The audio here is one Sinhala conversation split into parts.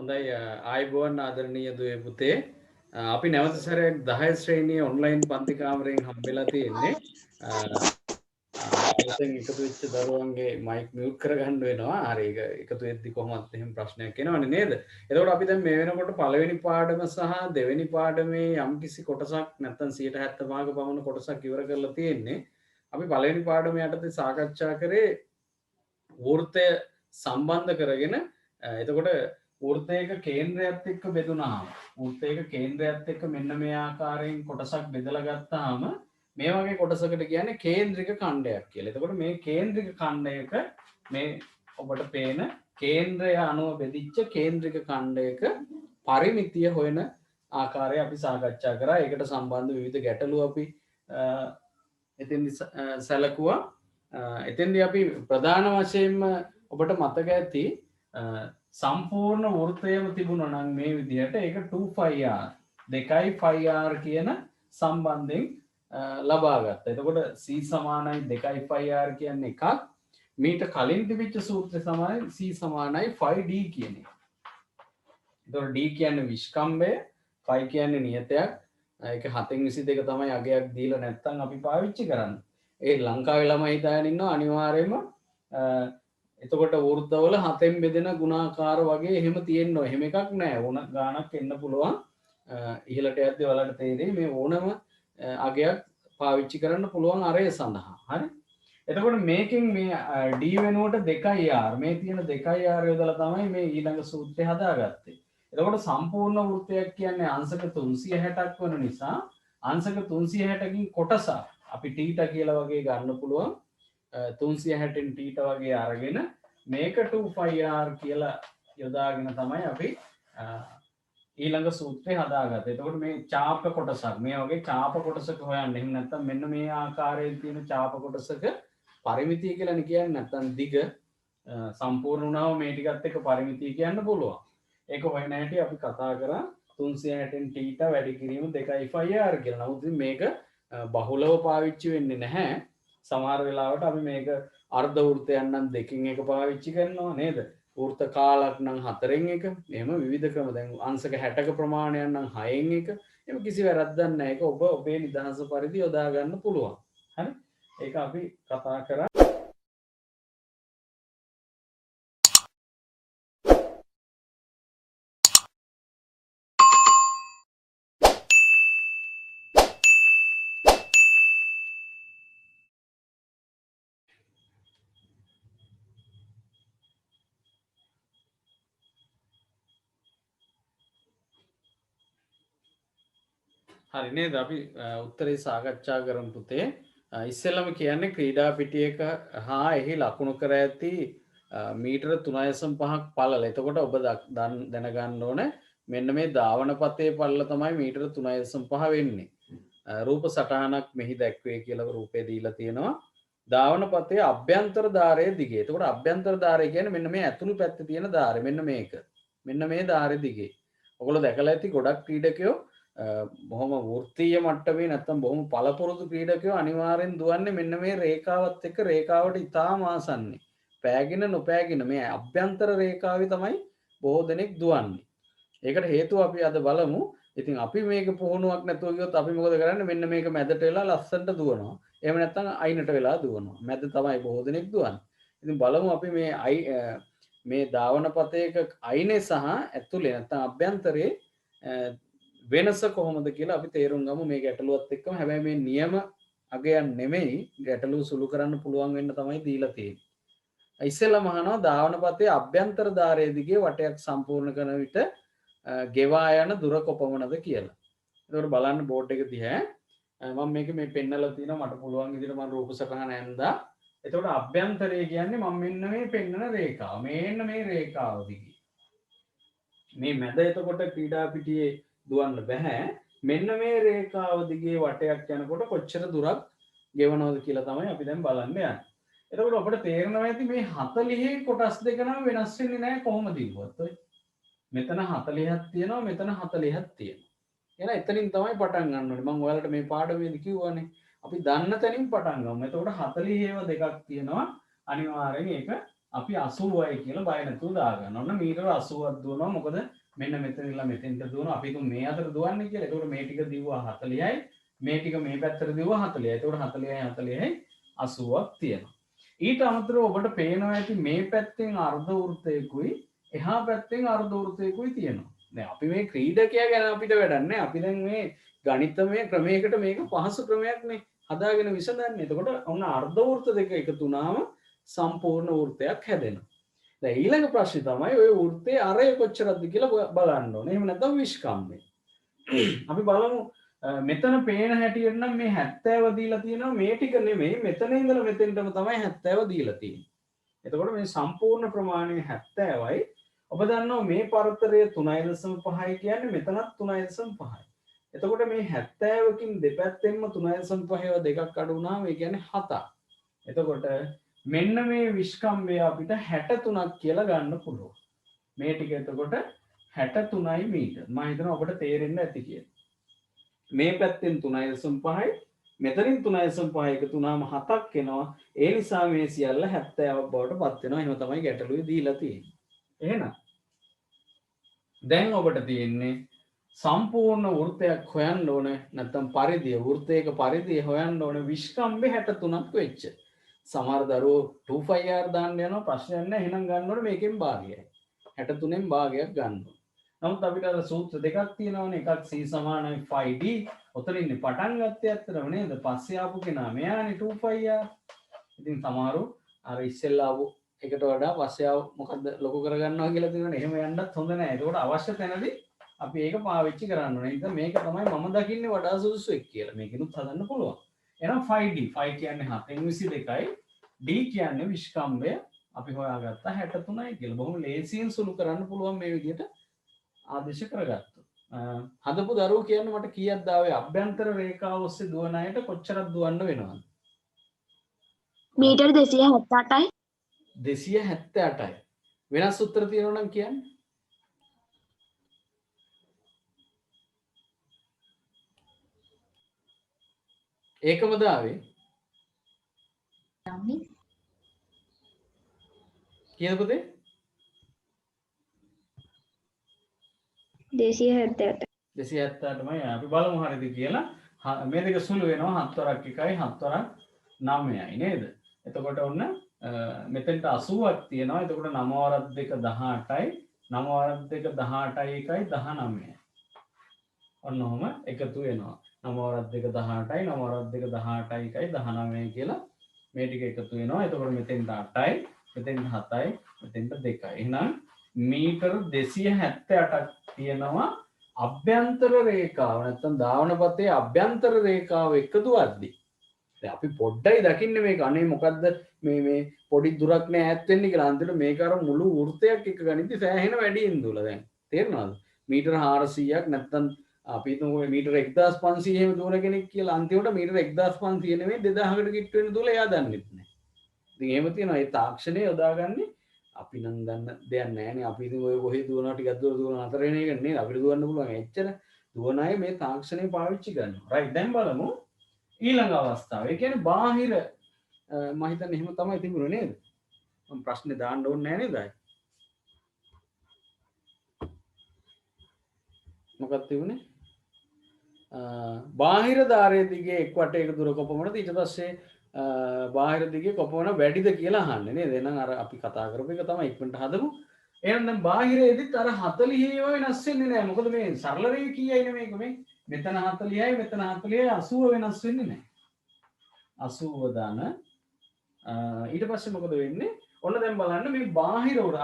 හොඳයි ආයිබෝන් ආදරණීය දුවේ පුතේ අපි නැවත සැරයක් 10 ශ්‍රේණියේ ඔන්ලයින් පන්ති කාමරයෙන් හම්බෙලා තියෙන්නේ අලුතෙන් එකතු වෙච්ච දරුවන්ගේ මයික් මියුට් කරගන්න වෙනවා හරි ඒක එකතු වෙද්දි කොහොමත් එහෙම ප්‍රශ්නයක් එනවනේ නේද එතකොට අපි දැන් මේ වෙනකොට පළවෙනි පාඩම සහ දෙවෙනි පාඩමේ යම්කිසි කොටසක් නැත්නම් 75ක පමණ කොටසක් ඉවර කරලා තියෙන්නේ අපි පළවෙනි පාඩම යටතේ සාකච්ඡා කරේ වෘත්තය සම්බන්ධ කරගෙන එතකොට වෘත්තයක කේන්ද්‍රයත් එක්ක බෙදුනාම වෘත්තයක කේන්ද්‍රයත් එක්ක මෙන්න මේ ආකාරයෙන් කොටසක් බෙදලා ගත්තාම මේ වගේ කොටසකට කියන්නේ කේන්ද්‍රික ඛණ්ඩයක් කියලා. එතකොට මේ කේන්ද්‍රික ඛණ්ඩයක මේ ඔබට පේන කේන්ද්‍රය අනුව බෙදිච්ච කේන්ද්‍රික ඛණ්ඩයක පරිමිතිය හොයන ආකාරය අපි සාකච්ඡා කරා. ඒකට සම්බන්ධ විවිධ ගැටලු අපි එතෙන්දි සැලකුවා. එතෙන්දි අපි ප්‍රධාන වශයෙන්ම ඔබට මතක ඇති සම්පූර්ණ වෘත්තයම තිබුණා නම් මේ විදිහට ඒක 2πr 2πr කියන සම්බන්ධයෙන් ලබා ගත්තා. එතකොට c සමානයි 2πr කියන්නේ එකක්. මීට කලින් තිබිච්ච සූත්‍රය තමයි c සමානයි 5d කියන එක. එතකොට d කියන්නේ විස්කම්භය, 5 කියන්නේ නියතයක්. ඒක 7/22 තමයි අගයක් දීලා නැත්නම් අපි පාවිච්චි කරන්නේ. ඒ ලංකාවේ ළමයි හිතාගෙන ඉන්නවා අනිවාර්යයෙන්ම එතකොට වෘත්තවල 7න් බෙදෙන ගුණාකාර වගේ එහෙම තියෙනවා. එහෙම එකක් නැහැ. ඕන ගාණක් එන්න පුළුවන්. ඉහළට යද්දී ඔයාලට තේරෙයි මේ ඕනම අගයක් පාවිච්චි කරන්න පුළුවන් අරය සඳහා. හරි? එතකොට මේකෙන් මේ d වෙනුවට 2ir මේ තියෙන 2ir යොදලා තමයි මේ ඊළඟ සූත්‍රය හදාගත්තේ. එතකොට සම්පූර්ණ වෘත්තයක් කියන්නේ අංශක 360ක් වෙන නිසා අංශක 360කින් කොටසක් අපි θ කියලා වගේ ගන්න පුළුවන්. 360න් θ වගේ අරගෙන මේක 2πr කියලා යොදාගෙන තමයි අපි ඊළඟ සූත්‍රය හදාගත්තේ. එතකොට මේ ඡාප කොටසක් මේ වගේ ඡාප කොටසක හොයන්න. එහෙම නැත්නම් මෙන්න මේ ආකාරයෙන් තියෙන ඡාප කොටසක පරිමිතිය කියලානේ කියන්නේ. නැත්නම් දිග සම්පූර්ණ වුණාම මේ ටිකත් එක්ක පරිමිතිය කියන්න පුළුවන්. ඒක හොයන හැටි අපි කතා කරා 360න් θ වැඩි කිරීම 2πr කියලා. නමුත් මේක බහුලව පාවිච්චි වෙන්නේ නැහැ. සමහර වෙලාවට අපි මේක අර්ධ වෘත්තයක් නම් 2කින් එක පාවිච්චි කරනවා නේද? වෘත්ත කාලක් නම් 4න් එක. එහෙම විවිධ ක්‍රම දැන් අංශක 60ක ප්‍රමාණයක් නම් 6න් එක. එහෙම කිසි වැරද්දක් නැහැ. ඒක ඔබ ඔබේ නිදහස පරිදි යොදා ගන්න පුළුවන්. හරි? ඒක අපි කතා කරා. හරි නේද අපි උත්තරේ සාකච්ඡා කරමු පුතේ. ඉස්සෙල්ලම කියන්නේ ක්‍රීඩා පිටියක හා එහි ලකුණු කර ඇති මීටර 3.5ක් පළල. එතකොට ඔබ දැනගන්න ඕනේ මෙන්න මේ ධාවන පතේ පළල තමයි මීටර 3.5 වෙන්නේ. රූප සටහනක් මෙහි දැක්වේ කියලා රූපේ දීලා තියෙනවා. ධාවන පතේ අභ්‍යන්තර ධාරයේ දිගේ. එතකොට අභ්‍යන්තර ධාරය කියන්නේ මෙන්න මේ ඇතුළු පැත්තේ තියෙන ධාරය. මෙන්න මේක. මෙන්න මේ ධාරය දිගේ. ඔයගොල්ලෝ දැකලා ඇති ගොඩක් ක්‍රීඩකයෝ බොහොම වෘත්තීය මට්ටමේ නැත්තම් බොහොම පළපුරුදු ක්‍රීඩකයෝ අනිවාර්යෙන් දුවන්නේ මෙන්න මේ රේඛාවත් එක්ක රේඛාවට ඉතාම ආසන්නේ. පෑගෙන නොපෑගෙන මේ අභ්‍යන්තර රේඛාවේ තමයි බොහෝ දෙනෙක් දුවන්නේ. ඒකට හේතුව අපි අද බලමු. ඉතින් අපි මේක පුහුණුවක් නැතුව ගියොත් අපි මොකද කරන්නේ? මෙන්න මේක මැදට වෙලා ලස්සනට දුවනවා. එහෙම නැත්නම් අයිනට වෙලා දුවනවා. මැද තමයි බොහෝ දෙනෙක් දුවන්නේ. ඉතින් බලමු අපි මේ ධාවන පතයක අයිනේ සහ ඇතුලේ නැත්නම් අභ්‍යන්තරේ වෙනස කොහොමද කියලා අපි තේරුම් ගමු මේ ගැටලුවත් එක්කම. හැබැයි මේ නියම අගයන් නෙමෙයි ගැටලුව සුළු කරන්න පුළුවන් වෙන්න තමයි දීලා තියෙන්නේ. ඉස්සෙල්ලාම අහනවා ධාවන පතේ අභ්‍යන්තර ධාරයේ දිගේ වටයක් සම්පූර්ණ කරන විට ගෙවා යන දුර කොපමණද කියලා. එතකොට බලන්න බෝඩ් එක දිහා මම මේක මේ පෙන්නලා තිනවා මට පුළුවන් විදිහට මම රූප සටහන ඇඳා. එතකොට අභ්‍යන්තරය කියන්නේ මම මෙන්න මේ පෙන්නන රේඛාව. මෙන්න මේ රේඛාව දිගේ. මේ මැද එතකොට ක්‍රීඩා පිටියේ දුවන්න බෑ. මෙන්න මේ රේඛාව දිගේ වටයක් යනකොට කොච්චර දුරක් ගෙවනවද කියලා තමයි අපි දැන් බලන්න යන්නේ. එතකොට අපිට තේරෙනවා ඇති මේ 40 කොටස් දෙක නම් වෙනස් වෙන්නේ නැහැ කොහොමද ඉවුවත් ඔය. මෙතන 40ක් තියෙනවා මෙතන 40ක් තියෙනවා. එහෙනම් එතනින් තමයි පටන් ගන්න ඕනේ. මම ඔයාලට මේ පාඩමේදී කිව්වනේ. අපි දන්න තැනින් පටන් ගමු. එතකොට 40 ඒවා දෙකක් තියෙනවා. අනිවාර්යෙන් ඒක අපි 80යි කියලා බය නැතුව දාගන්න. ඔන්න මීටර 80ක් දුවනවා. මොකද මෙන්න මෙතන ඉඳලා මෙතෙන්ට දුවනවා. අපි හිතමු මේ අතර දුවන්නේ කියලා. එතකොට මේ ටික දිව්වා 40යි. මේ ටික මේ පැත්තට දිව්වා 40යි. එතකොට 40යි 40යි 80ක් තියෙනවා. ඊට අමතරව ඔබට පේනවා ඇති මේ පැත්තෙන් අර්ධ වෘත්තයකුයි එහා පැත්තෙන් අර්ධ වෘත්තයකුයි තියෙනවා. දැන් අපි මේ ක්‍රීඩකයා ගැන අපිට වැඩක් නැහැ. අපි දැන් මේ ගණිතමය ක්‍රමයකට මේක පහසු ක්‍රමයක් නේ හදාගෙන විසඳන්නේ. එතකොට ඔන්න අර්ධ වෘත්ත දෙක එකතු වුණාම සම්පූර්ණ වෘත්තයක් හැදෙනවා. දැන් ඊළඟ ප්‍රශ්නේ තමයි ඔය වෘත්තයේ අරය කොච්චරද කියලා බලන්න ඕනේ. එහෙම නැත්නම් විස්කම්භය. අපි බලමු මෙතන පේන හැටියට නම් මේ 70 දීලා තියෙනවා. මේ ටික නෙමෙයි මෙතන ඉඳලා මෙතෙන්ටම තමයි 70 දීලා තියෙන්නේ. එතකොට මේ සම්පූර්ණ ප්‍රමාණය 70යි. ඔබ දන්නවා මේ පරතරය 3.5 කියන්නේ මෙතනත් 3.5යි. එතකොට මේ 70කින් දෙපැත්තෙන්ම 3.5 දෙකක් අඩු වුණාම ඒ කියන්නේ 7ක්. එතකොට මෙන්න මේ විස්කම්භය අපිට 63ක් කියලා ගන්න පුළුවන්. මේ ටික එතකොට 63යි මීටර. මම හිතනවා ඔබට තේරෙන්න ඇති කියලා. මේ පැත්තෙන් 3.5යි මෙතනින් 3.5 එකතු වුණාම 7ක් එනවා. ඒ නිසා මේ සියල්ල 70ක් බවට පත් වෙනවා. එහෙම තමයි ගැටලුවේ දීලා තියෙන්නේ. එහෙනම් දැන් ඔබට තියෙන්නේ සම්පූර්ණ වෘත්තයක් හොයන්න ඕන නැත්නම් පරිධිය වෘත්තයක පරිධිය හොයන්න ඕන විස්කම්භය 63ක් වෙච්ච. සමහර දරුවෝ 2πr දාන්න යනවා ප්‍රශ්නයක් නැහැ. එහෙනම් ගන්න ඕනේ මේකෙන් භාගයයි. 63න් භාගයක් ගන්න ඕනේ. නමුත් අපිට අර සූත්‍ර දෙකක් තියෙනවානේ. එකක් c සමානයි 5d. ඔතනින් පටන් ගත්තේ ඇත්තටම නේද? පස්සේ ආපු කෙනා මෙයානේ 2πr. ඉතින් සමහරු අර ඉස්සෙල්ලා ආපු එකට වඩා පස්සේ ආව මොකද්ද ලොකු කරගන්නවා කියලා තියෙනවනේ. එහෙම යන්නත් හොඳ නැහැ. ඒකට අවශ්‍ය තැනදී අපි ඒක පාවිච්චි කරන්න ඕනේ. ඉතින් මේක තමයි මම දකින්නේ වඩා සුදුසු එක් කියලා. මේකිනුත් හදන්න පුළුවන්. එහෙනම් 5d 5 කියන්නේ 7න් 22යි. d කියන්නේ විස්කම්භය අපි හොයාගත්තා 63යි කියලා. බොහොම ලේසියෙන් සුළු කරන්න පුළුවන් මේ විදිහට ආදේශ කරගත්තොත්. හදපු දරුවෝ කියන්නේ මට කීයක්ද ආවේ අභ්‍යන්තර රේඛාව ඔස්සේ දුවන අයට කොච්චරක් දුවන්න වෙනවද? මීටර 278යි. 278යි. වෙනස් උත්තර තියෙනවා නම් කියන්නේ? ඒකමද ආවේ? කීයද පුතේ? 278. 278ටමයි අපි බලමු හරියද කියලා. මේ දෙක සුළු වෙනවා 7 වරක් 1යි 7 වරක් 9යි නේද? එතකොට ඔන්න මෙතෙන්ට 80ක් තියෙනවා. එතකොට 9 වරක් 2 18යි 9 වරක් 2 18යි 1යි 19යි. ඔන්න ඔහම එකතු වෙනවා. 9 වරක් 2 18යි 9 වරක් 2 18යි 1යි 19යි කියලා මේ ටික එකතු වෙනවා. එතකොට මෙතෙන්ට 8යි මෙතෙන්ට 7යි මෙතෙන්ට 2යි. එහෙනම් මීටර 278ක් තියෙනවා අභ්‍යන්තර රේඛාව නැත්නම් ධාවනපතේ අභ්‍යන්තර රේඛාව එකතු වද්දී. දැන් අපි පොඩ්ඩයි දකින්නේ මේක අනේ මොකද්ද මේ පොඩි දුරක් නෑ ඈත් වෙන්නේ කියලා. අන්තිමට මේක අර මුළු වෘත්තයක් එක ගනිද්දි සෑහෙන වැඩියෙන් දුවලා දැන්. තේරුණාද? මීටර 400ක් නැත්නම් අපි හිතමු මීටර 1500 එහෙම දුවන කෙනෙක් කියලා. අන්තිමට මීටර 1500 නෙමෙයි 2000කට කිට්ටු වෙන දුවලා එයා දන්නෙත් නෑ. ඉතින් එහෙම තියෙනවා. ඒ තාක්ෂණය යොදාගන්නේ අපි නම් දන්න දෙයක් නෑනේ. අපි ඉතින් ඔය කොහෙද දුවනවා ටිකක් දුර දුවන අතර වෙන එක නේද? අපිට දුවන්න පුළුවන්. එච්චර දුවන අය මේ තාක්ෂණය පාවිච්චි කරනවා. රයිට්. දැන් බලමු ඊළඟ අවස්ථාව. ඒ කියන්නේ බාහිර මම හිතන්නේ එහෙම තමයි තිබුණේ නේද? මම ප්‍රශ්නේ දාන්න ඕනේ නෑ නේද? මොකක්ද තිබුණේ? බාහිර ධාරයේ දිගේ එක් වටයක දුර කොපමණද? ඊට පස්සේ බාහිර දිගේ කොපමණ වැඩිද කියලා අහන්නේ නේද? එහෙනම් අර අපි කතා කරපු එක තමයි ඉක්මනට හදමු. එහෙනම් දැන් බාහිරයේදීත් අර 40 ඒවා වෙනස් වෙන්නේ නැහැ. මොකද මේ සරල රේඛීයයිනේ මේක මේ. මෙතන 40යි මෙතන 40යි 80 වෙනස් වෙන්නේ නැහැ. 80 දාන ඊට පස්සේ මොකද වෙන්නේ? ඔන්න දැන් බලන්න මේ බාහිර උඩ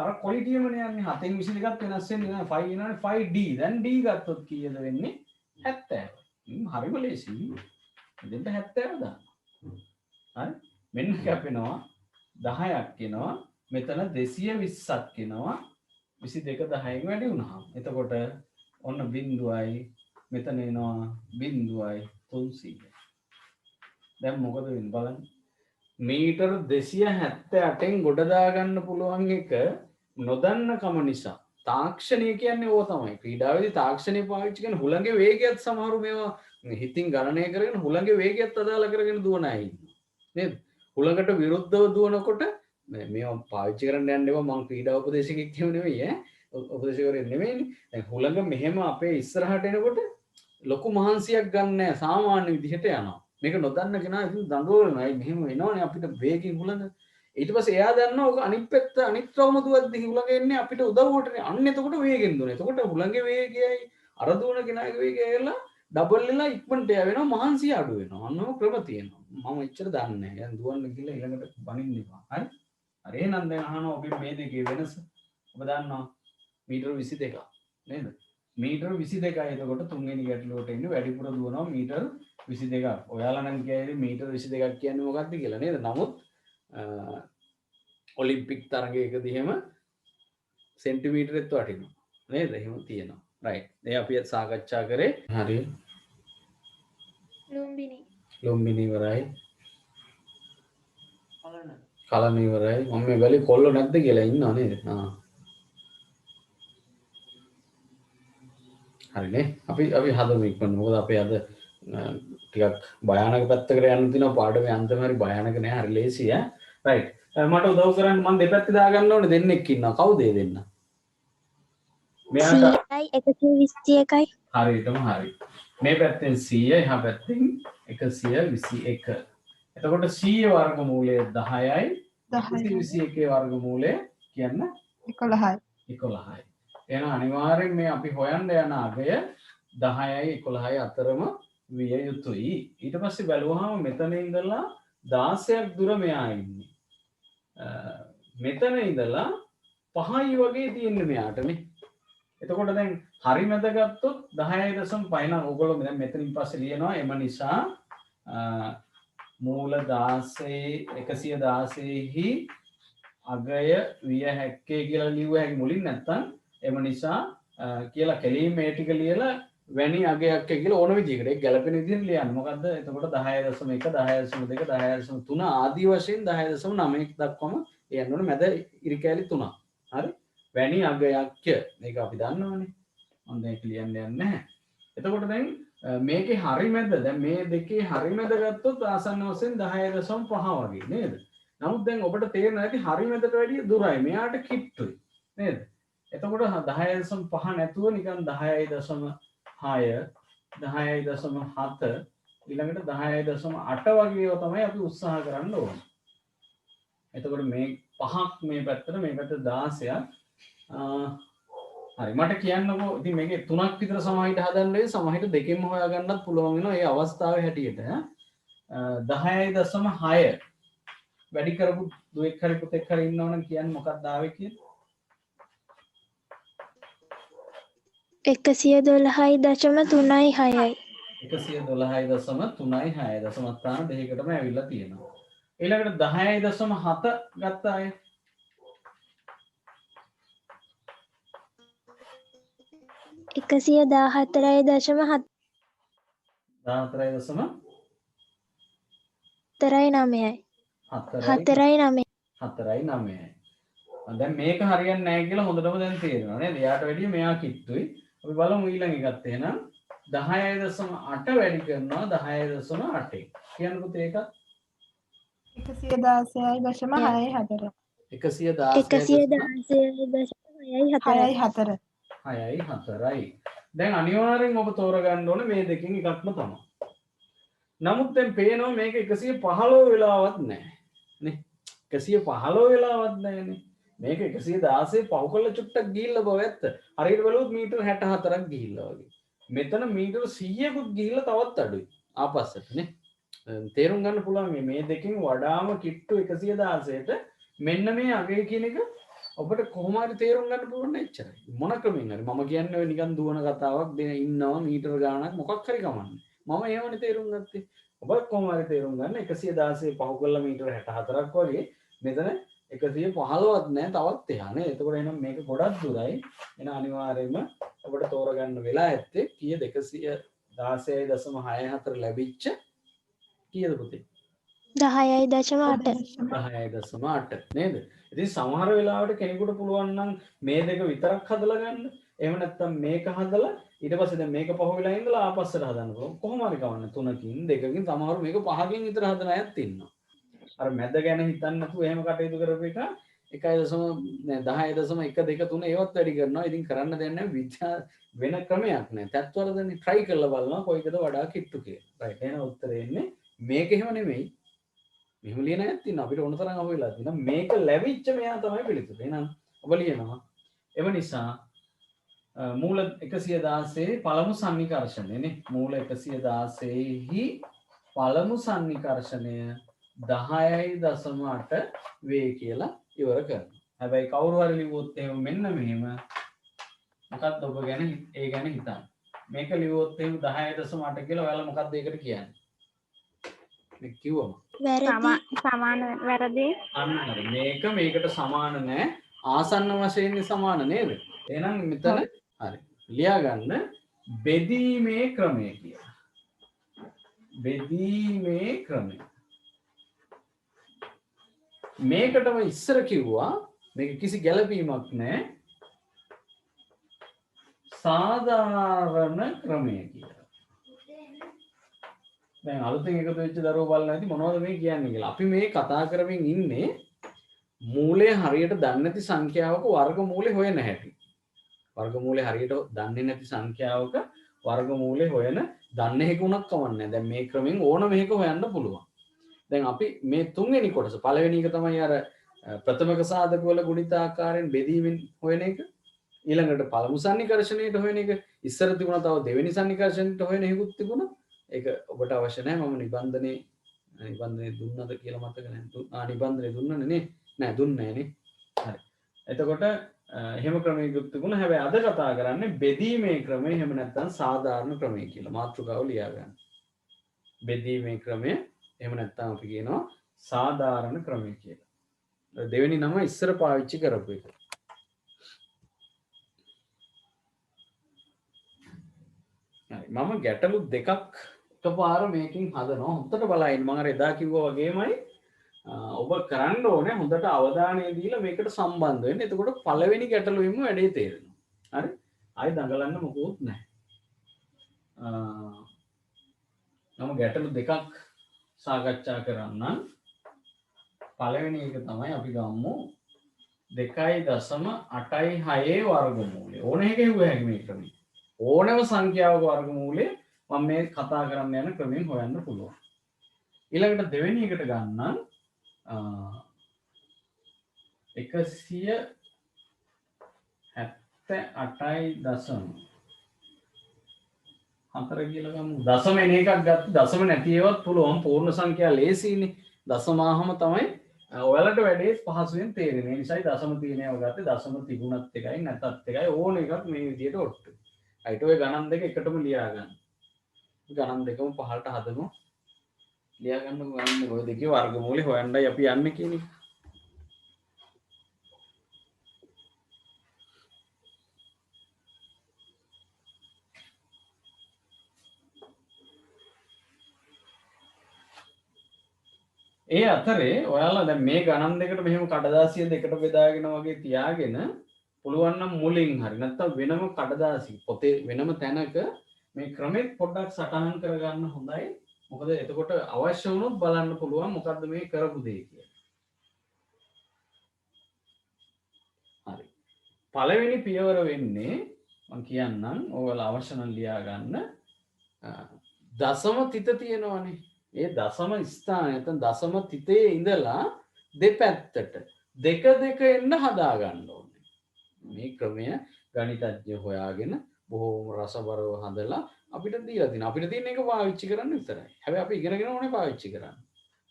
අර කොලිටියමනේ යන්නේ 7න් 22ක් වෙනස් වෙන්නේ නැහැ. 5 එනවනේ 5d. දැන් d ගත්තොත් කීයද වෙන්නේ? 70. හරිම ලේසියි. දෙන්න 70 දාන්න. හරි? මෙන්න කැපෙනවා 10ක් එනවා. මෙතන 220ක් එනවා. 22 10න් වැඩි වුණාම. එතකොට ඔන්න බිඳුවයි මෙතන එනවා බිඳුවයි 300. දැන් මොකද වෙන්නේ බලන්න. මීටර 278න් ගොඩ දාගන්න පුළුවන් එක නොදන්නකම නිසා. තාක්ෂණය කියන්නේ ඕක තමයි. ක්‍රීඩාවේදී තාක්ෂණය පාවිච්චි කරන හුළඟේ වේගයත් සමහරු මේවා හිතින් ගණනය කරගෙන හුළඟේ වේගයත් අදාළ කරගෙන දුවන අය ඉන්නවා. නේද? හුළඟට විරුද්ධව දුවනකොට මේවා පාවිච්චි කරන්න යන්න එපා මම ක්‍රීඩා උපදේශකෙක් කියව නෙවෙයි ඈ උපදේශකවරයෙක් නෙමෙයිනේ දැන් හුළඟ මෙහෙම අපේ ඉස්සරහට එනකොට ලොකු මහන්සියක් ගන්න නැහැ සාමාන්‍ය විදිහට යනවා මේක නොදන්න කෙනා ඉතින් දඬුවමයි මෙහෙම වෙනවනේ අපිට වේගින් හුළඟ ඊට පස්සේ එයා දන්නවා ඔක අනිත් පැත්ත අනිත් රවුමදුවක් දිහි හුළඟ එන්නේ අපිට උදව්වටනේ අන්න එතකොට වේගෙන් දුවන එතකොට හුළඟේ වේගයයි අර දුවන කෙනාගේ වේගය ඇවිල්ලා ඩබල් වෙලා ඉක්මනට වෙනවා මහන්සිය අඩු වෙනවා අන්නම ක්‍රම තියෙනවා මම එච්චර දන්නේ නැහැ දැන් දුවන්න කියලා ඊළඟට බනින්න එපා හරි හරි එහෙනම් දැන් අහනවා ඔබේ මේ දෙකේ වෙනස ඔබ දන්නවා මීටර 22ක් නේද මීටර 22යි එතකොට තුන්වෙනි ගැටලුවට එන්නේ වැඩිපුර දුවනවා මීටර 22ක් ඔයාලා නම් කියන්නේ මීටර 22ක් කියන්නේ මොකක්ද කියලා නේද නමුත් ඔලිම්පික් තරගයකදී එහෙම සෙන්ටිමීටරෙත් වටිනවා නේද එහෙම තියෙනවා රයිට් ඒ අපි සාකච්ඡා කරේ හරි ලුම්බිනි ඉවරයි කලන ඉවරයි මම මේ බැලි කොල්ල නැද්ද කියලා ඉන්නව නේද හරිනේ අපි හදමු ඉක්මනට මොකද අපේ අද ටිකක් භයානක පැත්තකට යන්න තියෙනවා පාඩමේ අන්තිම හරි භයානක නෑ හරි ලේසි රයිට් මට උදව් කරන්න මම දෙපැත්තේ දාගන්න ඕනේ දෙන්නෙක් ඉන්නවා කවුද ඒ දෙන්න මෙයාට 121යි හරියටම හරි මේ පැත්තෙන් 100 එහා පැත්තෙන් 121 එතකොට 100 වර්ගමූලය 10යි 121 වර්ගමූලය කියන්න 11යි එහෙනම් අනිවාර්යෙන් මේ අපි හොයන්න යන අගය 10යි 11යි අතරම විය යුතුයි ඊට පස්සේ බැලුවාම මෙතන ඉඳලා 16ක් දුර මෙයා ඉන්නේ මෙතන ඉඳලා 5යි වගේ තියෙන්නේ මෙයාටනේ එතකොට දැන් හරි මැද ගත්තොත් 10.5 නම් ඕගොල්ලෝ දැන් මෙතනින් පස්සේ ලියනවා එම නිසා මූල 16 116හි අගය විය හැක්කේ කියලා ලියුව හැකි මුලින් නැත්තම් එම නිසා කියලා කෙලින්ම ඒ ටික ලියලා වැනි අගයක් කියලා ඕන විදිහකට ඒක ගැලපෙන විදිහට ලියන්න. මොකද්ද? එතකොට 10.1 10.2 10.3 ආදී වශයෙන් 10.9 දක්වාම යන්න ඕනේ මැද ඉරි කැලි 3. හරි? වැනි අගයක්ය. මේක අපි දන්නවනේ. මම දැන් ලියන්න යන්නේ නැහැ. එතකොට දැන් මේකේ හරි මැද දැන් මේ දෙකේ හරි මැද ගත්තොත් ආසන්න වශයෙන් 10.5 වගේ නේද? නමුත් දැන් ඔබට තේරෙනවා ඇති හරි මැදට වැඩිය දුරයි. මෙයාට කිට්ටුයි. නේද? එතකොට 10.5 නැතුව නිකන් 10.6 10.7 ඊළඟට 10.8 වගේ ඒවා තමයි අපි උත්සාහ කරන්න ඕනේ. එතකොට මේ පහක් මේ පැත්තට මේ පැත්තට 16ක් හරි මට කියන්නකෝ ඉතින් මේකේ තුනක් විතර සමහිත හදන්න වෙයි සමහිත දෙකෙන්ම හොයාගන්නත් පුළුවන් වෙනවා ඒ අවස්ථාවේ හැටියට 10.6 වැඩි කරපු දුවෙක් හරි පුතෙක් හරි ඉන්නවනම් කියන්නේ මොකක්ද ආවේ කියන්නේ 112.36යි 112.36 දශමස්ථාන දෙකකටම ඇවිල්ලා තියෙනවා ඊළඟට 10.7 ගත්ත අය 114.7 4.9යි 4.9යි දැන් මේක හරියන්නේ නැහැ කියලා හොඳටම දැන් තේරෙනවා නේද? එයාට වැඩිය මෙයා කිට්ටුයි. අපි බලමු ඊළඟ එකත් එහෙනම් 10.8 වැඩි කරනවා 10.8. කියන්නකො ඒක 116.64 6.4යි. දැන් අනිවාර්යෙන් ඔබ තෝරගන්න ඕනේ මේ දෙකෙන් එකක්ම තමයි. නමුත් දැන් පේනවා මේක 115 වෙලාවක් නැහැ. නේ? 115 වෙලාවක් නැහැනේ. මේක 116 පහු කළ චුට්ටක් ගිහිල්ලා බව ඇත්ත. හරියට බලුවොත් මීටර 64ක් ගිහිල්ලා වගේ. මෙතන මීටර 100කුත් ගිහිල්ලා තවත් අඩුයි. ආපස්සට නේ. තේරුම් ගන්න පුළුවන් මේ දෙකෙන් වඩාම කිට්ටු 116ට මෙන්න මේ අගය කියන එක ඔබට කොහොම හරි තේරුම් ගන්න පුළුවන් එච්චරයි. මොන ක්‍රමෙන් හරි මම කියන්නේ ඔය නිකන් දුවන කතාවක් දෙන ඉන්නවා මීටර ගාණක් මොකක් හරි කමන්නේ. මම එහෙමනේ තේරුම් ගත්තේ. ඔබ කොහොම හරි තේරුම් ගන්න 116 පහු කළා මීටර 64ක් වගේ මෙතන 115ක් නෑ තවත් එහා නේ. එතකොට එහෙනම් මේක ගොඩක් දුරයි. එන අනිවාර්යයෙන්ම ඔබට තෝරගන්න වෙලා ඇත්තේ කීයද 116.64 ලැබිච්ච කීයද පුතේ 10.8 10.8 නේද? ඉතින් සමහර වෙලාවට කෙනෙකුට පුළුවන් නම් මේ දෙක විතරක් හදලා ගන්න. එහෙම නැත්නම් මේක හදලා ඊට පස්සේ දැන් මේක පහ වෙලා ඉඳලා ආපස්සට හදන්න පුළුවන්. කොහොම හරි කවන්න 3කින් 2කින් සමහර මේක 5කින් විතර හදන අයත් ඉන්නවා. අර මැද ගැන හිතන්නේ නැතුව එහෙම කටයුතු කරපු එක 1.10.1 2 3 ඒවත් වැඩි කරනවා. ඉතින් කරන්න දෙයක් නැහැ. විද්‍යා වෙන ක්‍රමයක් නැහැ. තත්වලදී try කරලා බලනවා කොයිකද වඩා කිට්ටු කියලා. right. එහෙනම් උත්තරේ එන්නේ මේක එහෙම නෙමෙයි. මෙහෙම ලියන එකක් තියෙනවා. අපිට ඕන තරම් අහුවෙලා තියෙනවා. මේක ලැබිච්ච මෙයා තමයි පිළිතුර. එහෙනම් ඔබ ලියනවා. එව නිසා මූල 116 පළමු සන්නිකර්ෂණයනේ. මූල 116හි පළමු සන්නිකර්ෂණය 10.8 වේ කියලා ඉවර කරනවා. හැබැයි කවුරු හරි ලිව්වොත් එහෙම මෙන්න මෙහෙම මොකක්ද ඔබ ගැන ඒ ගැන හිතන්න. මේක ලිව්වොත් එහෙම 10.8 කියලා ඔයාලා මොකක්ද ඒකට කියන්නේ? මේ කිව්වම වැරදි. සමාන වැරදි. අන්න හරි. මේක මේකට සමාන නෑ. ආසන්න වශයෙන් සමාන නේද? එහෙනම් මෙතන හරි. ලියා ගන්න බෙදීමේ ක්‍රමය කියලා. බෙදීමේ ක්‍රමය. මේකටම ඉස්සර කිව්වා මේක කිසි ගැළපීමක් නැහැ. සාධාරණ ක්‍රමය කියලා. දැන් අලුතෙන් එකතු වෙච්ච දරුවෝ බලන්න ඇති මොනවද මේ කියන්නේ කියලා. අපි මේ කතා කරමින් ඉන්නේ මූලය හරියට දන්නේ නැති සංඛ්‍යාවක වර්ගමූලය හොයන හැටි. වර්ගමූලය හරියට දන්නේ නැති සංඛ්‍යාවක වර්ගමූලය හොයන දන්නේ හේකුණක් කවන්නේ. දැන් මේ ක්‍රමෙන් ඕන මේක හොයන්න පුළුවන්. දැන් අපි මේ තුන්වෙනි කොටස පළවෙනි එක තමයි අර ප්‍රථමක සාධක වල ගුණිතාකාරයෙන් බෙදීමෙන් හොයන එක. ඊළඟට පළමු සන්නිකර්ෂණයට හොයන එක. ඉස්සර තිබුණා තව දෙවෙනි සන්නිකර්ෂණයට හොයන එකකුත් තිබුණා. ඒක ඔබට අවශ්‍ය නැහැ. මම නිබන්ධනේ දුන්නද කියලා මතක නැහැ. නිබන්ධනේ දුන්නනේ නේ? නෑ දුන්නේ නෑනේ. හරි. එතකොට එහෙම ක්‍රමයකුත් තිබුණා. හැබැයි අද කතා කරන්නේ බෙදීමේ ක්‍රමය එහෙම නැත්නම් සාධාරණ ක්‍රමය කියලා. මාතෘකාව ලියා ගන්න. බෙදීමේ ක්‍රමය එහෙම නැත්නම් අපි කියනවා සාධාරණ ක්‍රමය කියලා. දෙවෙනි නම ඉස්සර පාවිච්චි කරපු එක. හරි. මම ගැටලු දෙකක් එකපාර මේකෙන් හදනවා. හොඳට බලන්න. මම අර එදා කිව්වා වගේමයි ඔබ කරන්න ඕනේ හොඳට අවධානය දීලා මේකට සම්බන්ධ වෙන්න. එතකොට පළවෙනි ගැටලුවෙම වැඩේ තේරෙනවා. හරි? ආයි දඟලන්න මොකුත් නැහැ. මම ගැටලු දෙකක් සාකච්ඡා කරන්නම්. පළවෙනි එක තමයි අපි ගමු 2.86 වර්ගමූලය. ඕන එක හෙව්ව හැකි මේ ක්‍රමය. ඕනම සංඛ්‍යාවක වර්ගමූලය මම මේ කතා කරන්න යන ක්‍රමයෙන් හොයන්න පුළුවන්. ඊළඟට දෙවෙනි එකට ගන්නම් 178.4 කියලා ගමු. දශම එන එකක් ගත්ත දශම නැති ඒවත් පුළුවන්. පූර්ණ සංඛ්‍යා ලේසියිනේ. දශමාහම තමයි ඔයාලට වැඩේ පහසුවෙන් තේරෙන්නේ. ඒ නිසායි දශම තියෙන ඒවා ගත්තේ. දශම තිබුණත් එකයි නැතත් එකයි ඕන එකක් මේ විදියට ඔට්ටු. අයිට ඔය ගණන් දෙක එකටම ලියා ගන්න. ගණන් දෙකම පහළට හදමු. ලියා ගන්න ගණන් ඔය දෙකේ වර්ගමූලය හොයන්නයි අපි යන්නේ කියන එක. ඒ අතරේ ඔයාලා දැන් මේ ගණන් දෙකට මෙහෙම කඩදාසිය දෙකට බෙදාගෙන වගේ තියාගෙන පුළුවන් නම් මුලින් හරි නැත්නම් වෙනම කඩදාසි පොතේ වෙනම තැනක මේ ක්‍රමෙත් පොඩ්ඩක් සටහන් කරගන්න හොඳයි. මොකද එතකොට අවශ්‍ය වුණොත් බලන්න පුළුවන් මොකද්ද මේ කරපු දේ කියලා. හරි. පළවෙනි පියවර වෙන්නේ මම කියන්නම් ඔයාලා අවශ්‍ය නම් ලියා ගන්න දශම තිත තියෙනවනේ. ඒ දශම ස්ථානය නැත්නම් දශම තිතේ ඉඳලා දෙපැත්තට දෙක එන්න හදා ගන්න ඕනේ. මේ ක්‍රමය ගණිතඥ හොයාගෙන බොහෝම රසබරව හදලා අපිට දීලා තිනවා. අපිට තියෙන එක පාවිච්චි කරන්න විතරයි. හැබැයි අපි ඉගෙනගෙන ඕනේ පාවිච්චි කරන්න.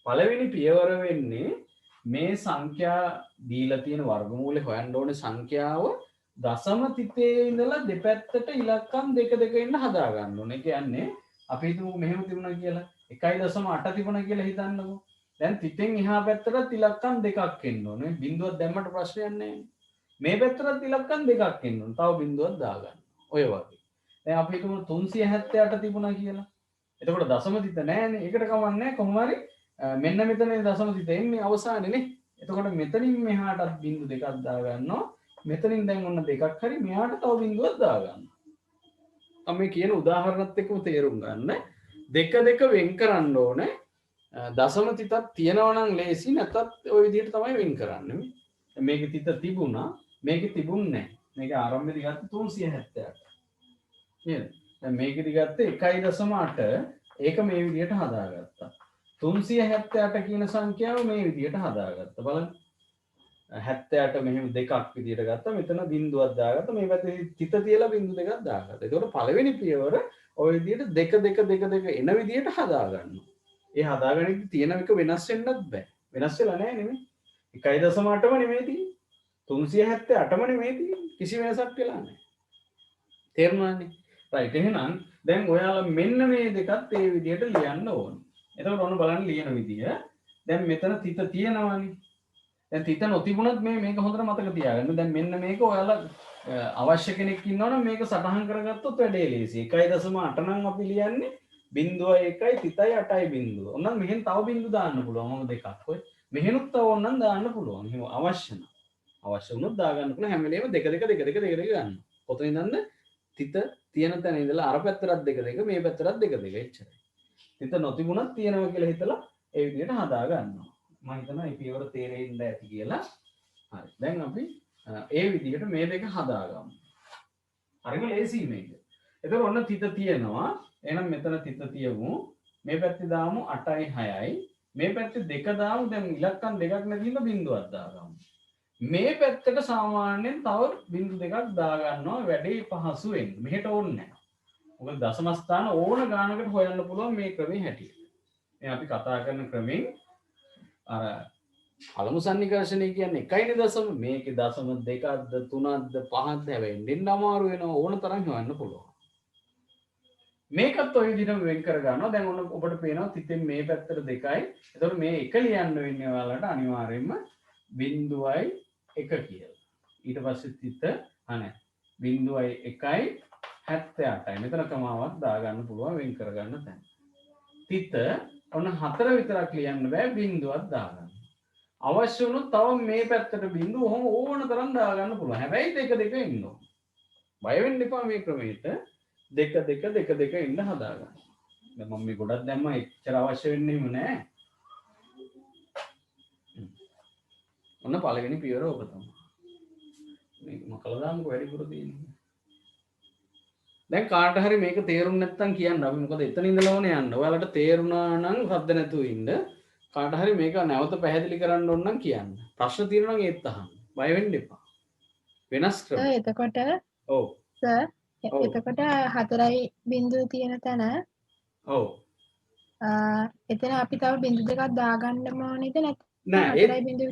පළවෙනි පියවර වෙන්නේ මේ සංඛ්‍යා දීලා තියෙන වර්ගමූලය හොයන්න ඕනේ සංඛ්‍යාව දශම තිතේ ඉඳලා දෙපැත්තට ඉලක්කම් දෙක එන්න හදා ගන්න ඕනේ. ඒ කියන්නේ අපි හිතමු මෙහෙම තිබුණා කියලා 1.8 තිබුණා කියලා හිතන්නකෝ. දැන් තිතෙන් එහා පැත්තට ඉලක්කම් දෙකක් එන්න ඕනේ. බිඳුවක් දැම්මට ප්‍රශ්නයක් නැහැ. මේ පැත්තට ඉලක්කම් දෙකක් එන්න ඕනේ. තව බිඳුවක් දාගන්න. ඔය වගේ. දැන් අපි හිතමු 378 තිබුණා කියලා. එතකොට දශම තිත නැහැනේ. ඒකට කමක් නැහැ. කොහොම හරි මෙන්න මෙතන දශම තිත එන්නේ අවසානයේ නේ. එතකොට මෙතනින් මෙහාටත් බිඳු දෙකක් දාගන්නවා. මෙතනින් දැන් ඔන්න දෙකක් හරි මෙහාට තව බිඳුවක් දාගන්නවා. අපි කියන උදාහරණත් එක්කම තේරුම් ගන්න. දෙක වෙන් කරන්න ඕනේ. දසම තිතක් තියෙනවා නම් ලේසි නැත්තත් ওই විදිහට තමයි වෙන් කරන්නේ. මේකේ තිත තිබුණා මේකේ තිබුණේ නැහැ. මේක ආරම්භයේදී ගත්ත 378. නේද? දැන් මේකෙදි ගත්තේ 1.8 ඒක මේ විදිහට හදාගත්තා. 378 කියන සංඛ්‍යාව මේ විදිහට හදාගත්තා. බලන්න. 78 මෙහෙම දෙකක් විදිහට ගත්තා. මෙතන බිංදුවක් දාගත්තා. මේ පැත්තේ තිත තියලා බිංදු දෙකක් දාගත්තා. ඒතකොට පළවෙනි පියවර ওই විදිහට 2 2 2 2 එන විදිහට හදාගන්නවා. ඒ හදාගන්න තියෙන එක වෙනස් වෙන්නත් බෑ. වෙනස් වෙලා නැහැ නෙමෙයි. 1.8ම නෙමෙයි තියෙන්නේ. 378ම නෙමෙයි තියෙන්නේ. කිසි වෙනසක් වෙලා නැහැ. තේරුණානේ? රයිට්. එහෙනම් දැන් ඔයාලා මෙන්න මේ දෙකත් ඒ විදිහට ලියන්න ඕනේ. එතකොට ඔන්න බලන්න ලියන විදිය. දැන් මෙතන තිත තියෙනවානේ. දැන් තිත නොතිබුණත් මේක හොඳට මතක තියාගන්න. දැන් මෙන්න මේක ඔයාලා අවශ්‍ය කෙනෙක් ඉන්නවනම් මේක සටහන් කරගත්තොත් වැඩේ ලේසි. 1.8 නම් අපි ලියන්නේ 0.1යි තිතයි 8යි බිංදුව. ඕනනම් මෙහෙන් තව බිංදු දාන්න පුළුවන්. මොන දෙකක් ඔය. මෙහෙනුත් තව ඕනනම් දාන්න පුළුවන්. එහෙම අවශ්‍ය නම්. අවශ්‍ය වුණොත් දාගන්න පුළුවන්. හැම වෙලේම 2 2 2 2 2 ගන්න. කොතනින්ද තිත තියෙන තැන ඉඳලා අර පැත්තටත් 2 2 මේ පැත්තටත් 2 2 එච්චරයි. තිත නොතිබුණත් තියෙනවා කියලා හිතලා ඒ විදිහට හදා ගන්නවා. මම හිතනවා මේ පියවර තේරෙන්න ඇති කියලා. හරි. දැන් අපි ඒ විදිහට මේ දෙක හදාගමු. හරිම ලේසි මේක. එතකොට ඔන්න තිත තියෙනවා. එහෙනම් මෙතන තිත තියමු. මේ පැත්තේ දාමු 8යි 6යි. මේ පැත්තේ 2 දාමු. දැන් ඉලක්කම් දෙකක් නැතිනම් බිංදුවක් දාගමු. මේ පැත්තට සාමාන්‍යයෙන් තව බිංදු දෙකක් දාගන්නවා වැඩේ පහසු වෙන්න. මෙහෙට ඕනේ නැහැ. මොකද දශම ස්ථාන ඕන ගානකට හොයන්න පුළුවන් මේ ක්‍රමයේ හැටියට. මේ අපි කතා කරන ක්‍රමෙන් අර පළමු සන්නිකර්ෂණය කියන්නේ 1යිනේ දශම. මේකේ දශම 2ක්ද 3ක්ද 5ක්ද හැබැයි දෙන්න අමාරු වෙනවා ඕන තරම් හොයන්න පුළුවන්. මේකත් ඔය විදිහටම වෙන් කර ගන්නවා. දැන් ඔන්න ඔබට පේනවා තිතෙන් මේ පැත්තට 2යි. එතකොට මේ එක ලියන්න වෙන්නේ ඔයාලට අනිවාර්යයෙන්ම 0.1 කියලා. ඊට පස්සේ තිත අනේ 0.1යි 78යි. මෙතන කමාවක් දාගන්න පුළුවන් වෙන් කරගන්න තැන. තිත ඔන්න 4 විතරක් ලියන්න බෑ බිංදුවක් දාගන්න. අවශ්‍ය වුණොත් තව මේ පැත්තට බිංදුව ඔහොම ඕන තරම් දාගන්න පුළුවන්. හැබැයි 2 2 ඉන්න ඕන. බය වෙන්න එපා මේ ක්‍රමයට 2 2 2 2 ඉන්න හදාගන්න. දැන් මම මේ ගොඩක් දැම්ම එච්චර අවශ්‍ය වෙන්නේම නෑ. ඔන්න පළවෙනි පියවර ඔබ තමයි. මේක මකලා දාමුකෝ වැඩිපුර තියෙන්නේ. දැන් කාට හරි මේක තේරුම් නැත්නම් කියන්න අපි මොකද එතන ඉඳලා ඕනේ යන්න. ඔයාලට තේරුණා නම් සද්ද නැතුව ඉන්න. කාට හරි මේක නැවත පැහැදිලි කරන්න ඕන නම් කියන්න. ප්‍රශ්න තියෙනවා නම් ඒත් අහන්න. බය වෙන්න එපා. වෙනස් ක්‍රම. එතකොට ඔව්. සර් එතකොට 4යි බිංදුව තියෙන තැන ඔව්. එතන අපි තව බිංදු දෙකක් දාගන්න ඕනේද නැත්නම් නෑ ඒ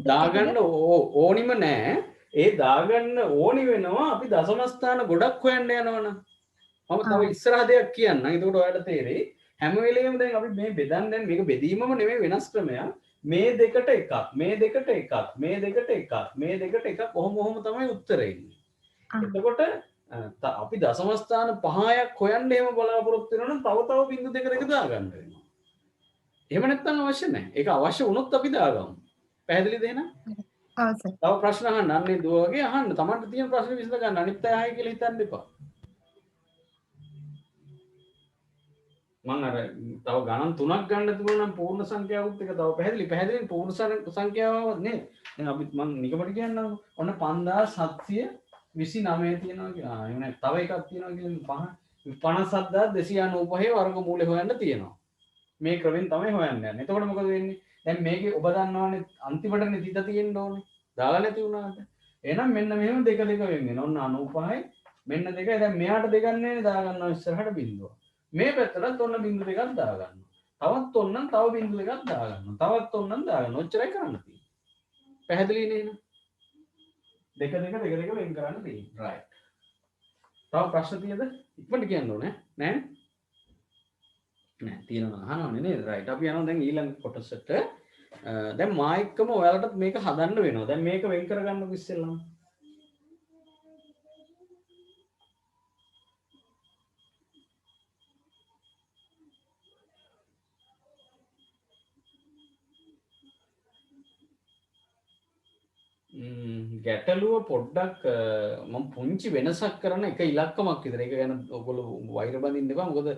දාගන්න ඕනිම නෑ. ඒ දාගන්න ඕනි වෙනවා අපි දශම ස්ථාන ගොඩක් හොයන්න යනවනම්. මම තව ඉස්සරහ දෙයක් කියන්නම්. එතකොට ඔයාලට තේරෙයි. හැම වෙලෙම දැන් අපි මේ බෙදන් දැන් මේක බෙදීමම නෙමෙයි වෙනස් ක්‍රමයක්. මේ දෙකට එකක්, මේ දෙකට එකක්, මේ දෙකට එකක්, මේ දෙකට එකක් කොහොම තමයි උත්තරේ ඉන්නේ. එතකොට අපි දශම ස්ථාන 5ක් හොයන්න එහෙම බලාපොරොත්තු වෙනවා නම් තව බිංදු දෙක දෙක දාගන්න වෙනවා. එහෙම නැත්නම් අවශ්‍ය නැහැ. ඒක අවශ්‍ය වුණොත් අපි දාගමු. පැහැදිලිද එහෙනම්? ඔව් සර්. තව ප්‍රශ්න අහන්න. අන්නේ දුව වගේ අහන්න. Tamanට තියෙන ප්‍රශ්න විසඳ ගන්න. අනිත් අය ආයි කියලා හිතන්න එපා. මම අර තව ගණන් 3ක් ගන්න තිබුණා නම් පූර්ණ සංඛ්‍යාවුත් එක තව පැහැදිලින් පූර්ණ සංඛ්‍යාවවත් නේද? දැන් අපි මම නිකමට කියන්නම්. ඔන්න 5729 තියෙනවා කියලා. එහෙම නැත්නම් තව එකක් තියෙනවා කියලා 57295 වර්ගමූලය හොයන්න තියෙනවා. මේ ක්‍රමෙන් තමයි හොයන්න යන්නේ. එතකොට මොකද වෙන්නේ? දැන් මේකේ ඔබ දන්නවනේ අන්තිමටනේ තිත තියෙන්න ඕනේ. දාලා නැති වුණාට. එහෙනම් මෙන්න මෙහෙම දෙක දෙක වෙන් වෙනවා. ඔන්න 95යි මෙන්න දෙකයි. දැන් මෙයාට දෙකක් නෑනේ දාගන්නවා ඉස්සරහට බිංදුව. මේ පැත්තටත් ඔන්න බිංදු දෙකක් දාගන්නවා. තවත් ඔන්නම් තව බිංදු දෙකක් දාගන්නවා. තවත් ඔන්නම් දාගන්නවා. ඔච්චරයි කරන්න තියෙන්නේ. පැහැදිලි නේද? දෙක දෙක වෙන් කරන්න තියෙන්නේ. රයිට්. තව ප්‍රශ්න තියෙද? ඉක්මනට කියන්න ඕනේ. නෑ? නෑ තියෙනවා අහනවනේ නේද? රයිට්. අපි යනවා දැන් ඊළඟ කොටසට. දැන් මා එක්කම ඔයාලටත් මේක හදන්න වෙනවා. දැන් මේක වෙන් කරගන්නකො ඉස්සෙල්ලාම. ගැටලුව පොඩ්ඩක් මම පුංචි වෙනසක් කරන එක ඉලක්කමක් විතර. ඒක ගැන ඔයගොල්ලෝ වෛර බඳින්න එපා. මොකද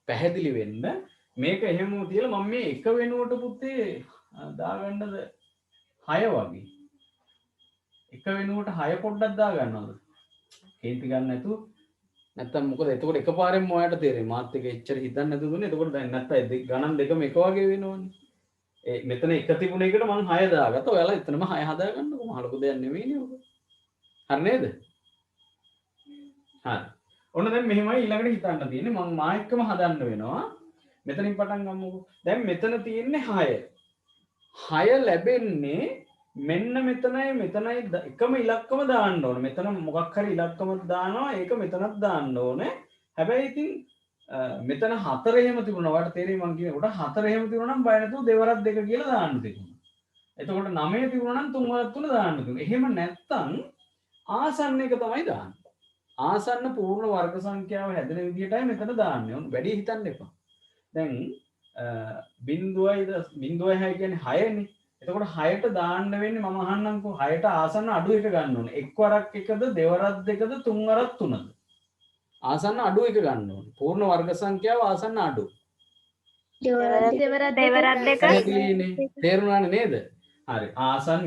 පැහැදිලි වෙන්න මේක එහෙම තියලා මම මේ එක වෙනුවට පුතේ දාගන්නද 6 වගේ. එක වෙනුවට 6 පොඩ්ඩක් දාගන්නවද? කේන්ති ගන්න නැතුව නැත්තම් මොකද එතකොට එකපාරෙන්ම ඔයාලට තේරෙයි මාත් එක එච්චර හිතන්නේ නැතුව දුන්නේ. එතකොට දැන් නැත්තම් ගණන් දෙකම එක වගේ වෙනවනේ. මෙතන එක තිබුණ එකට මම 6 දාගත්තා. ඔයාලා එතනම 6 හදාගන්නකො. මහ ලොකු දෙයක් නෙවෙයිනේ ඔක. හරි නේද? හරි. ඔන්න දැන් මෙහෙමයි ඊළඟට හිතන්න තියෙන්නේ. මම මා එක්කම හදන්න වෙනවා. මෙතනින් පටන් ගමුකෝ. දැන් මෙතන තියෙන්නේ 6. 6 ලැබෙන්නේ මෙන්න මෙතනයි එකම ඉලක්කම දාන්න ඕන. මෙතන මොකක් හරි ඉලක්කමක් දානවා. ඒක මෙතනත් දාන්න ඕනේ. හැබැයි ඉතින් මෙතන 4 එහෙම තිබුණා. ඔයාලට තේරෙයි මං කියන්නේ. උඩ 4 එහෙම තිබුණා නම් බය නැතුව දෙවරක් 2 කියලා දාන්න තිබුණා. එතකොට 9 තිබුණා නම් 3 වරක් 3 දාන්න තිබුණා. එහෙම නැත්තම් ආසන්න එක තමයි දාන්නේ. ආසන්න පූර්ණ වර්ග සංඛ්‍යාව හැදෙන විදිහටයි මෙතන දාන්නේ. ඔන්න වැඩි හිතන්න එපා. දැන් 0.6 කියන්නේ 6නේ. එතකොට 6ට දාන්න වෙන්නේ මම අහන්නම්කෝ 6ට ආසන්න අඩු එක ගන්න ඕනේ. එක් වරක් එකද දෙවරක් දෙකද තුන් වරක් තුනද? ආසන්න අඩු එක ගන්න ඕනේ. පූර්ණ වර්ග සංඛ්‍යාව ආසන්න අඩු. දෙවරක් දෙක පැහැදිලිනේ. තේරුණානේ නේද? හරි.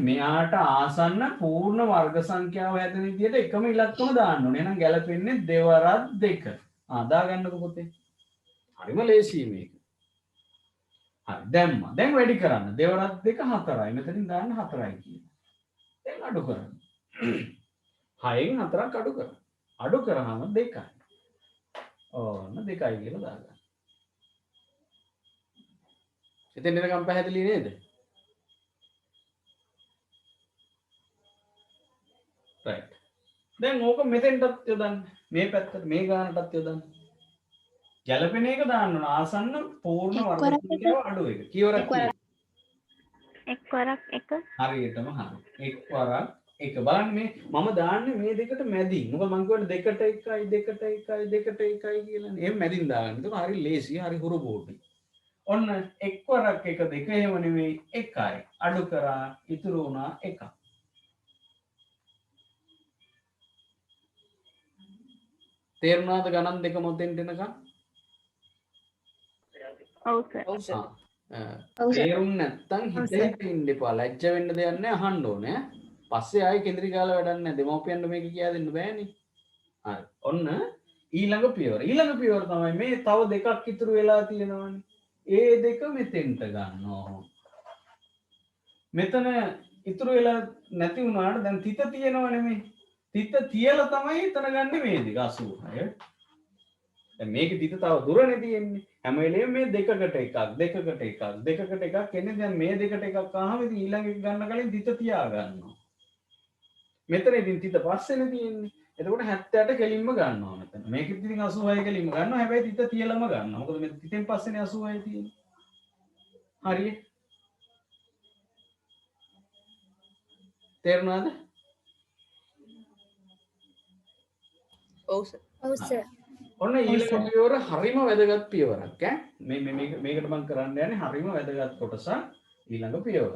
මෙයාට ආසන්න පූර්ණ වර්ග සංඛ්‍යාව හැදෙන විදිහට එකම ඉලක්කම දාන්න ඕනේ. එහෙනම් ගැලපෙන්නේ දෙවරක් දෙක. දාගන්නකො පොතේ. හරිම ලේසියි මේක. හරි දැම්මා. දැන් වැඩි කරන්න. දෙවරක් දෙක 4යි. මෙතනින් දාන්න 4යි කියලා. දැන් අඩු කරන්න. 6න් 4ක් අඩු කරන්න. අඩු කරාම 2යි. ඕන්න 2යි කියලා දාගන්න. එතෙන් එනකම් පැහැදිලි නේද? right. දැන් ඕක මෙතෙන්ටත් යොදන්න. මේ පැත්තට මේ ගානටත් යොදන්න. ගැලපෙන එක දාන්න ඕන ආසන්න පූර්ණ වර්ග සංඛ්‍යාව අඩු එක. කීවරක් කියනවා? එක් වරක් එක හරියටම හරි. එක් වරක් එක. බලන්න මේ මම දාන්නේ මේ දෙකට මැදින්. මොකද මම කියන්නේ 2ට 1යි කියලානේ. එහෙම මැදින් දාගන්න. ඒක හරි ලේසි, හරි හුරු බෝඩ්. ඔන්න එක් වරක් එක දෙක එහෙම නෙවෙයි 1යි. අඩු කරා ඉතුරු වුණා 1ක්. තේරුණාද ගණන් දෙක මොතෙන්ට එනකම්? ඔව් සර් තේරුම් නැත්තම් හිතේ ඉන්න එපා. ලැජ්ජ වෙන්න දෙයක් නැහැ, අහන්න ඕනේ. පස්සේ ආයෙ කෙන්ද්‍රී කාලා වැඩක් නැහැ. දෙමව්පියන්ට මේක කියා දෙන්න බෑනේ. හරි. ඔන්න ඊළඟ පියවර. ඊළඟ පියවර තමයි මේ තව දෙකක් ඉතුරු වෙලා තියෙනවානේ. ඒ දෙක මෙතෙන්ට ගන්නවා. මෙතන ඉතුරු වෙලා නැති වුණාට දැන් තිත තියෙනව නෙමෙයි. තිත තියලා තමයි එතන ගන්න මේ දෙක 86. දැන් මේකේ තිත තව දුරනේ තියෙන්නේ. හැම වෙලේම මේ දෙකකට එකක් එන්නේ. දැන් මේ දෙකට එකක් ආවම ඉතින් ඊළඟ එක ගන්න කලින් තිත තියා ගන්නවා. මෙතන ඉතින් තිත පස්සේනේ තියෙන්නේ. එතකොට 78 කෙලින්ම ගන්නවා මෙතන. මේකෙත් ඉතින් 86 කෙලින්ම ගන්නවා. හැබැයි තිත තියලම ගන්නවා. මොකද මේ තිතෙන් පස්සේනේ 86 තියෙන්නේ. හරියට. තේරුණාද? ඔව් සර්. ඔන්න ඊළඟ පියවර හරිම වැදගත් පියවරක් ඈ. මේකට මම කරන්න යන්නේ හරිම වැදගත් කොටසක් ඊළඟ පියවර.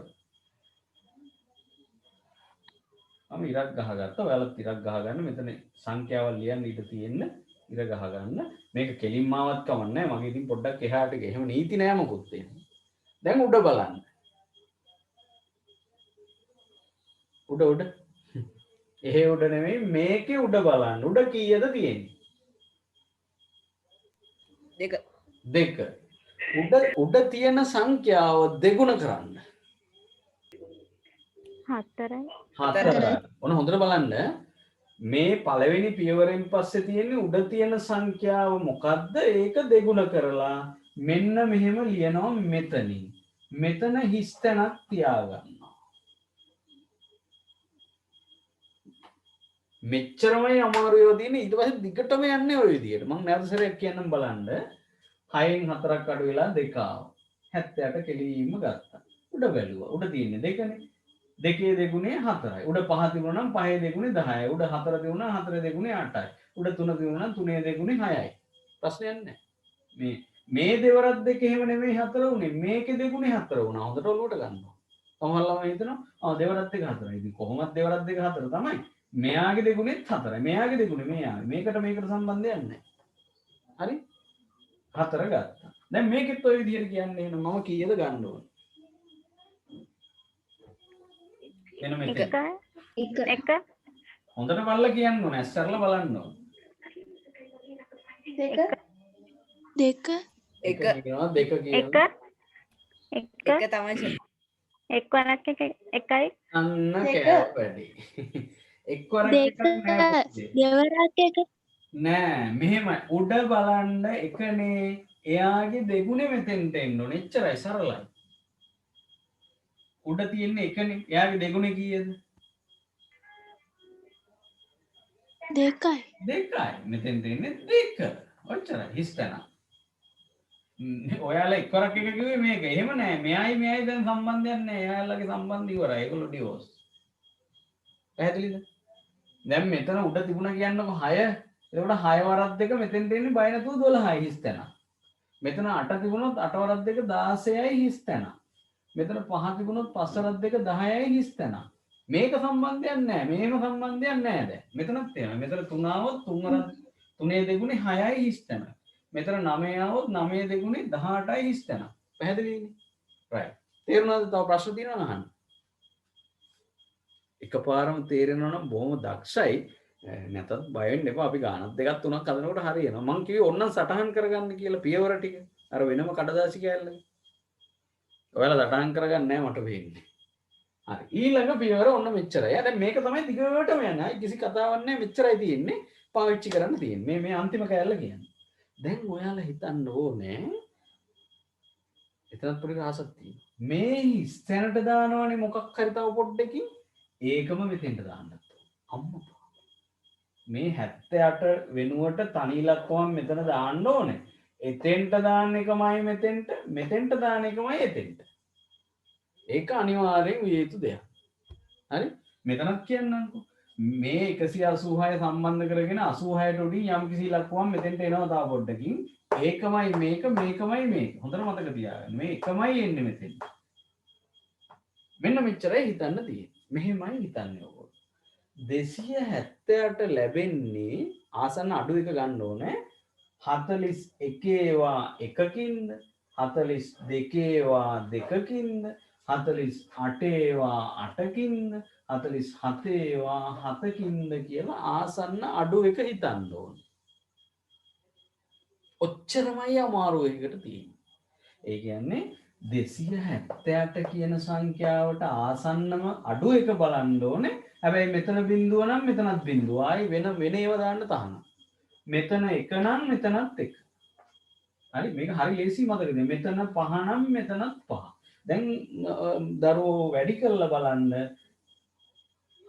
මම ඉරක් ගහගත්තා. ඔයාලත් ඉරක් ගහගන්න. මෙතන සංඛ්‍යාවල් ලියන්න ඉඩ තියෙන්න ඉර ගහගන්න. මේක කෙලින්ම ආවත් කමක් නැහැ. මම ඉතින් පොඩ්ඩක් එහාට ගියා. එහෙම නීති නෑ මොකුත් එහෙම. දැන් උඩ බලන්න. උඩ එහෙ උඩ නෙමෙයි මේකේ උඩ බලන්න. උඩ කීයද තියෙන්නේ? දෙක. උඩ තියෙන සංඛ්‍යාව දෙගුණ කරන්න. 4යි. ඔන්න හොඳට බලන්න. මේ පළවෙනි පියවරෙන් පස්සේ තියෙන්නේ උඩ තියෙන සංඛ්‍යාව මොකද්ද? ඒක දෙගුණ කරලා මෙන්න මෙහෙම ලියනවා මෙතනින්. මෙතන හිස් තැනක් තියාගන්නවා. මෙච්චරමයි අමාරුයෝ තියෙන්නේ. ඊට පස්සේ දිගටම යන්නේ ওই විදියට. මම නැවත සැරයක් කියන්නම් බලන්න. 6න් 4ක් අඩු වෙලා 2 ආවා. 78 කෙලින්ම ගත්තා. උඩ බැලුවා. උඩ තියෙන්නේ 2නේ. 2 දෙගුණේ 4යි. උඩ 5 තිබුණා නම් 5 දෙගුණේ 10යි. උඩ 4 තිබුණා 4 දෙගුණේ 8යි. උඩ 3 තිබුණා නම් 3 දෙගුණේ 6යි. ප්‍රශ්නයක් නැහැ. මේ දෙවරක් දෙක එහෙම නෙමෙයි 4 උනේ. මේකේ දෙගුණේ 4 වුණා. හොඳට ඔලුවට ගන්නවා. සමහරවල්ලාම හිතනවා දෙවරක් දෙක 4යි. ඉතින් කොහොමද දෙවරක් දෙක 4 තමයි. මෙයාගේ දෙගුණෙත් 4යි. මෙයාගේ දෙගුණේ මෙයාගේ. මේකට සම්බන්ධයක් නැහැ. හරි? 4 ගත්තා. දැන් මේකෙත් ඔය විදිහට කියන්නේ එහෙනම් මම කීයද ගන්න ඕන? එන මෙතන. එක හොඳට බලලා කියන්න ඕන. ඇස්සරලා බලන්න ඕන. දෙක එක කියනවා දෙක එක කියනවා. එක එක තමයි එක්වරක් එකයි අන්න කෑව වැඩි. එක්වරක් එකක් නෑ පුතේ. දෙවරක් එක නෑ මෙහෙමයි උඩ බලන්න එකනේ එයාගේ දෙගුණේ මෙතෙන්ට එන්න ඕනේ. එච්චරයි සරලයි. උඩ තියෙන්නේ එකනේ. එයාගේ දෙගුණේ කීයද? දෙකයි දෙකයි. මෙතෙන්ට එන්නේ දෙක. ඔච්චරයි හිස්තැන. ඔයාලා එක්වරක් එක කිව්වේ මේක. එහෙම නෑ. මෙයයි දැන් සම්බන්ධයක් නෑ. එයාලගේ සම්බන්ධය ඉවරයි. ඒගොල්ලෝ ඩිවෝස්. පැහැදිලිද? දැන් මෙතන උඩ තිබුණා කියන්නකො 6. එතකොට 6 වරක් දෙක මෙතෙන්ට එන්නේ බය නැතුව 12යි හිස්තැන. මෙතන 8 තිබුණොත් 8 වරක් දෙක 16යි හිස්තැන. මෙතන 5 තිබුණොත් 5 වරක් දෙක 10යි හිස්තැන. මේක සම්බන්ධයක් නැහැ. මේම සම්බන්ධයක් නැහැ දැන්. මෙතනත් එහෙමයි. මෙතන 3 આવොත් 3 වරක් 3 දෙගුණේ 6යි හිස්තැන. මෙතන 9 આવොත් 9 දෙගුණේ 18යි හිස්තැන. පැහැදිලිනේ? right. තේරුණාද? තව ප්‍රශ්න තියෙනවද අහන්න? එකපාරම තේරෙනවා නම් බොහොම දක්ෂයි. නැතත් බය වෙන්න එපා. අපි ගානක් දෙකක් තුනක් හදනකොට හරියනවා. මං කිව්වේ ඕන්නම් සටහන් කරගන්න කියලා පියවර ටික. අර වෙනම කඩදාසි කෑල්ලක. ඔයාලා සටහන් කරගන්න නැහැ මට වෙන්නේ. හරි. ඊළඟ පියවර ඔන්න මෙච්චරයි. දැන් මේක තමයි දිගටම යන්නේ. කිසි කතාවක් නැහැ. මෙච්චරයි තියෙන්නේ. පාවිච්චි කරන්න තියෙන්නේ. මේ අන්තිම කෑල්ල කියන්නේ. දැන් ඔයාලා හිතන්න ඕනේ. එතනත් පොඩි රහසක් තියෙනවා. මේ ස්තැනට දානවනේ මොකක් හරි තව පොඩ්ඩකින් ඒකම මෙතෙන්ට දාන්නත් අම්මා මේ 78 වෙනුවට තනි ඉලක්කමක් මෙතන දාන්න ඕනේ. එතෙන්ට දාන්න එකමයි මෙතෙන්ට දාන එකමයි එතෙන්ට. ඒක අනිවාර්යෙන් විය යුතු දෙයක්. හරි? මෙතනත් කියන්නම්කෝ. මේ 186 සම්බන්ධ කරගෙන 86ට උඩින් යම් කිසි ඉලක්කමක් මෙතෙන්ට එනවා තා පොඩ්ඩකින්. ඒකමයි මේකමයි මේක. හොඳට මතක තියාගන්න. මේ එකමයි එන්නේ මෙතෙන්ට. මෙන්න මෙච්චරයි හිතන්න තියෙන්නේ. මෙහෙමයි හිතන්නේ ඔයගොල්ලෝ. 278 ලැබෙන්නේ ආසන්න අඩු එක ගන්න ඕනේ 41 ඒවා එකකින්ද 42 ඒවා දෙකකින්ද 48 ඒවා 8කින්ද 47 ඒවා 7කින්ද කියලා ආසන්න අඩු එක හිතන්න ඕනේ. ඔච්චරමයි අමාරු එකකට තියෙන්නේ. ඒ කියන්නේ 278 කියන සංඛ්‍යාවට ආසන්නම අඩු එක බලන්න ඕනේ. හැබැයි මෙතන බිඳුව නම් මෙතනත් බිඳුව. ආයි වෙන ඒවා දාන්න තහනම්. මෙතන 1 නම් මෙතනත් 1. හරි මේක හරි ලේසි මතකද? මෙතන 5 නම් මෙතනත් 5. දැන් දරුවෝ වැඩි කරලා බලන්න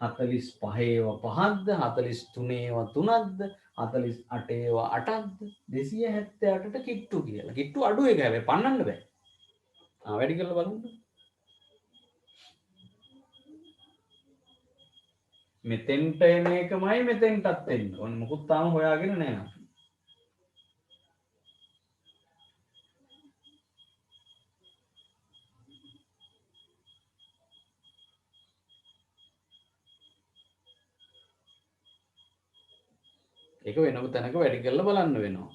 45 ඒවා 5ක්ද 43 ඒවා 3ක්ද 48 ඒවා 8ක්ද 278ට කිට්ටු කියලා. කිට්ටු අඩු එක හැබැයි පන්නන්න බෑ. වැඩි කරලා බලන්න. මෙතෙන්ට එන එකමයි මෙතෙන්ටත් එන්නේ. ඔන්න මොකුත් තාම හොයාගෙන නැහැ. ඒක වෙනම තැනක වැඩි කරලා බලන්න වෙනවා.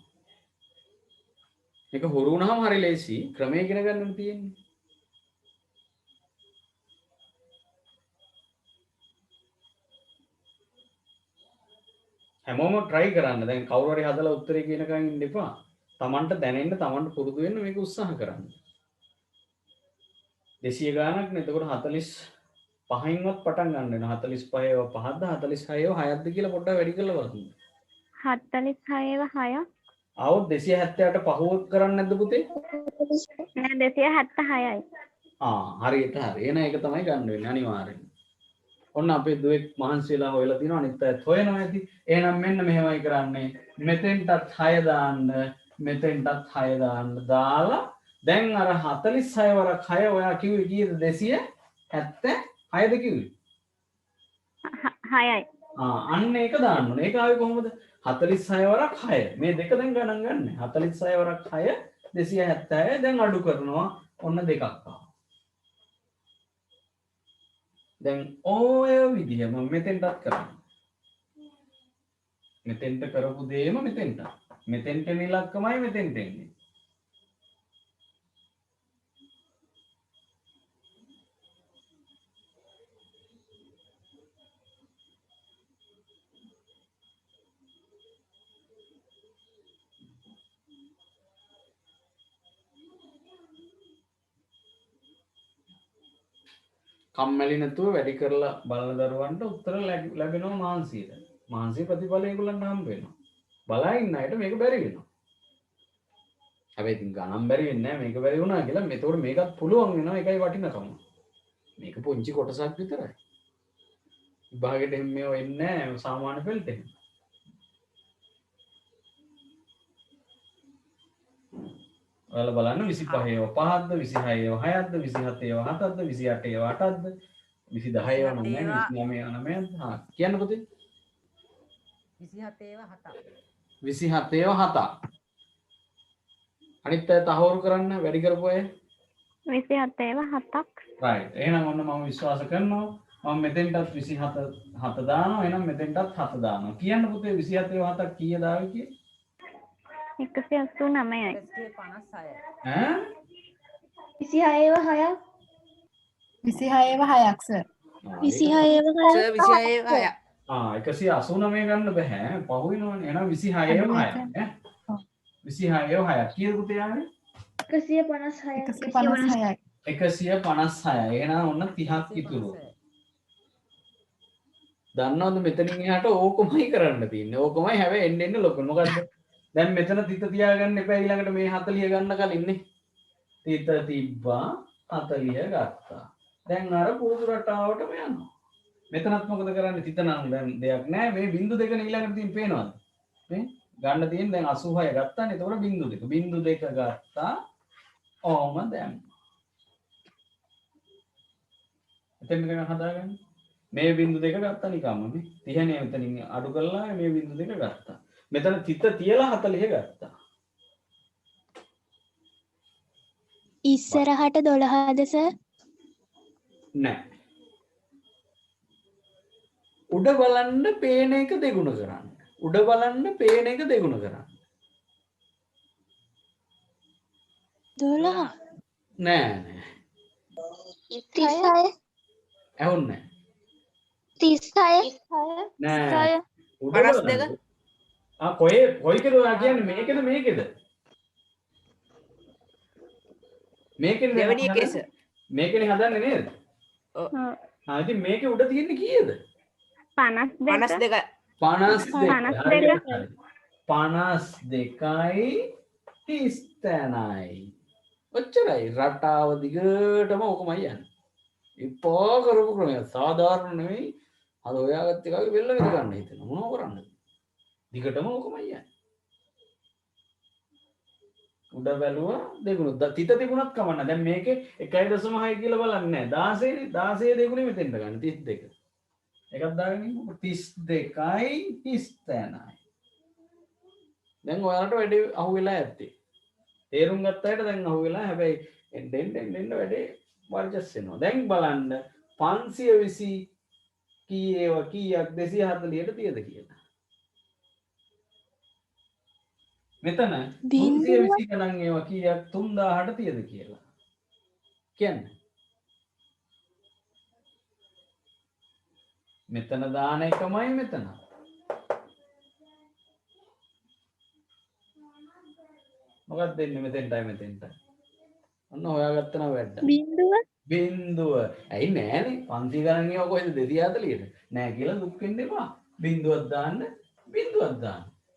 ඒක හුරු වුණාම හරි ලේසි. ක්‍රමය ඉගෙන ගන්න තියෙන්නේ. හැමෝම try කරන්න. දැන් කවුරු හරි හදලා උත්තරේ කියනකන් ඉන්න එපා. Tamanට දැනෙන්න, Tamanට පුරුදු වෙන්න මේක උත්සාහ කරන්න. 200 ගානක් නේ. එතකොට 45න්වත් පටන් ගන්න වෙනවා. 45 ඒවා 5ක්ද 46 ඒවා 6ක්ද කියලා පොඩ්ඩක් වැඩි කරලා බලන්න. 46 6ක් ආවොත් 278 පහුවක් කරන්නේ නැද්ද පුතේ? නෑ 276යි. හරියට හරි. එහෙනම් ඒක තමයි ගන්න වෙන්නේ අනිවාර්යෙන්. ඔන්න අපේ දුවෙක් මහන්සි වෙලා හොයලා තිනවා අනිත් අයත් හොයනවා ඇති. එහෙනම් මෙන්න මෙහෙමයි කරන්නේ. මෙතෙන්ටත් 6 දාන්න, මෙතෙන්ටත් 6 දාන්න දාලා දැන් අර 46 වරක් 6 ඔයා කිව්වේ කීයද 276ද කිව්වේ? 6යි. අන්න ඒක දාන්න ඕනේ. ඒක ආවේ කොහොමද? 46 වරක් 6. මේ දෙක දැන් ගණන් ගන්න. 46 වරක් 6 276 දැන් අඩු කරනවා. ඔන්න දෙකක් ආවා. දැන් ඔය විදිහම මෙතෙන්ටත් කරන්න. මෙතෙන්ට කරපු දෙයම මෙතෙන්ට. මෙතෙන්ට එන ඉලක්කමයි මෙතෙන්ට එන්නේ. කම්මැලි නැතුව වැඩි කරලා බලන දරුවන්ට උත්තර ලැබෙනවා මහන්සියට. මහන්සිය ප්‍රතිඵල ඒගොල්ලන්ට හම්බ වෙනවා. බලා ඉන්න අයට මේක බැරි වෙනවා. හැබැයි ඉතින් ගණන් බැරි වෙන්නේ නැහැ මේක බැරි වුණා කියලා. මේතකොට මේකත් පුළුවන් වෙනවා. ඒකයි වටිනකම. මේක පුංචි කොටසක් විතරයි. විභාගෙට එහෙම මේව එන්නේ නැහැ සාමාන්‍ය පෙළට එහෙම. ඔයාලා බලන්න 25 ඒවා 5ක්ද 26 ඒවා 6ක්ද 27 ඒවා 7ක්ද 28 ඒවා 8ක්ද 29 ඒවා 9ක්ද 29 ඒවා 9ක්ද හා කියන්න පුතේ 27 ඒවා 7ක් 27 ඒවා 7ක් අනිත් අය තහවුරු කරන්න වැඩි කරපු අය 27 ඒවා 7ක්. රයිට් එහෙනම් ඔන්න මම විශ්වාස කරනවා මම මෙතෙන්ටත් 27 7 දානවා එහෙනම් මෙතෙන්ටත් 7 දානවා කියන්න පුතේ 27 ඒවා 7ක් කීයද ආවේ කියේ 189යි. 156 ඈ 26 ඒවා 6ක් 26 ඒවා 6ක් සර්. 26 ඒවා 6ක් 26 ඒවා 6ක් 189 ගන්න බෑ පහු වෙනවනේ එහෙනම් 26 ඒවා 6ක් ඈ 26 ඒවා 6ක් කීයද පුතේ ආවේ 156ක් 156යි. 156 එහෙනම් ඔන්න 30ක් ඉතුරු දන්නවද මෙතනින් එහාට ඕකමයි කරන්න තියෙන්නේ ඕකමයි හැබැයි එන්න එන්න ලොකු මොකද්ද දැන් මෙතන තිත තියාගන්න එපා ඊළඟට මේ 40 ගන්න කලින්නේ තිත තිබ්බා 40 ගත්තා දැන් අර පුරුදු රටාවටම යනවා මෙතනත් මොකද කරන්නේ තිත නම් දැන් දෙයක් නැහැ මේ බිංදු දෙක ඊළඟට තියෙන පේනවද මේ ගන්න තියෙන දැන් 86 ගත්තානේ එතකොට බිංදු දෙක ගත්තා ඕම දැම්මා එතෙන් දෙක හදාගන්න මේ බිංදු දෙක ගත්තා නිකම්ම මේ 30 නේ මෙතනින් අඩු කරලා මේ බිංදු දෙක ගත්තා මෙතන තිත තියලා 40 ගත්තා ඉස්සරහට 12ද සර් නෑ උඩ බලන්න පේන එක දෙගුණ කරන්න උඩ බලන්න පේන එක දෙගුණ කරන්න 12 නෑ 36 ඇහුන්නේ 36 නෑ උඩ 52 බලන්න. කොයිකද ඔයා කියන්නේ මේකද මේකද මේකනේ දෙවෙනි එකේ සර් මේකනේ හදන්නේ නේද ඔව් ඉතින් මේකේ උඩ තියෙන්නේ කීයද 52. 52 52යි 30යි ඔච්චරයි රටාව දිගටම ඕකමයි යන්නේ ඉපා කරපු ක්‍රමය සාධාරණ නෙවෙයි අද ඔයාගත් එකගේ වෙල්ල විද ගන්න හිතෙන මොනව කරන්නද දිගටම ඕකමයි යන්නේ උඩ බැලුවා දෙගුණ තිත තිබුණත් කමන්න දැන් මේකේ 1.6 කියලා බලන්නේ නැහැ 16 දෙගුණේ මෙතෙන්ට ගන්න 32 එකක් දාගෙන ඉන්න 32යි 30යි දැන් ඔයාලට වැඩි අහුවෙලා ඇත්තේ තේරුම් ගත්ත අයට දැන් අහුවෙලා හැබැයි එන්න වැඩේ වර්ජස් වෙනවා දැන් බලන්න 520 කීයව කීයක් 240ට තියද කියලා මෙතන 320 ගණන් ඒවා කීයක් 3000ට තියද කියලා කියන්නේ මෙතන දාන එකමයි මෙතන මොකක්ද දෙන්නේ මෙතෙන්ටයි මෙතෙන්ටයි ඔන්න හොයාගත්ත නම් වැඩ බිංදුව ඇයි නෑනේ 500 ගණන් ඒවා කොහෙද 240ට නෑ කියලා දුක් වෙන්න එපා බිංදුවක් දාන්න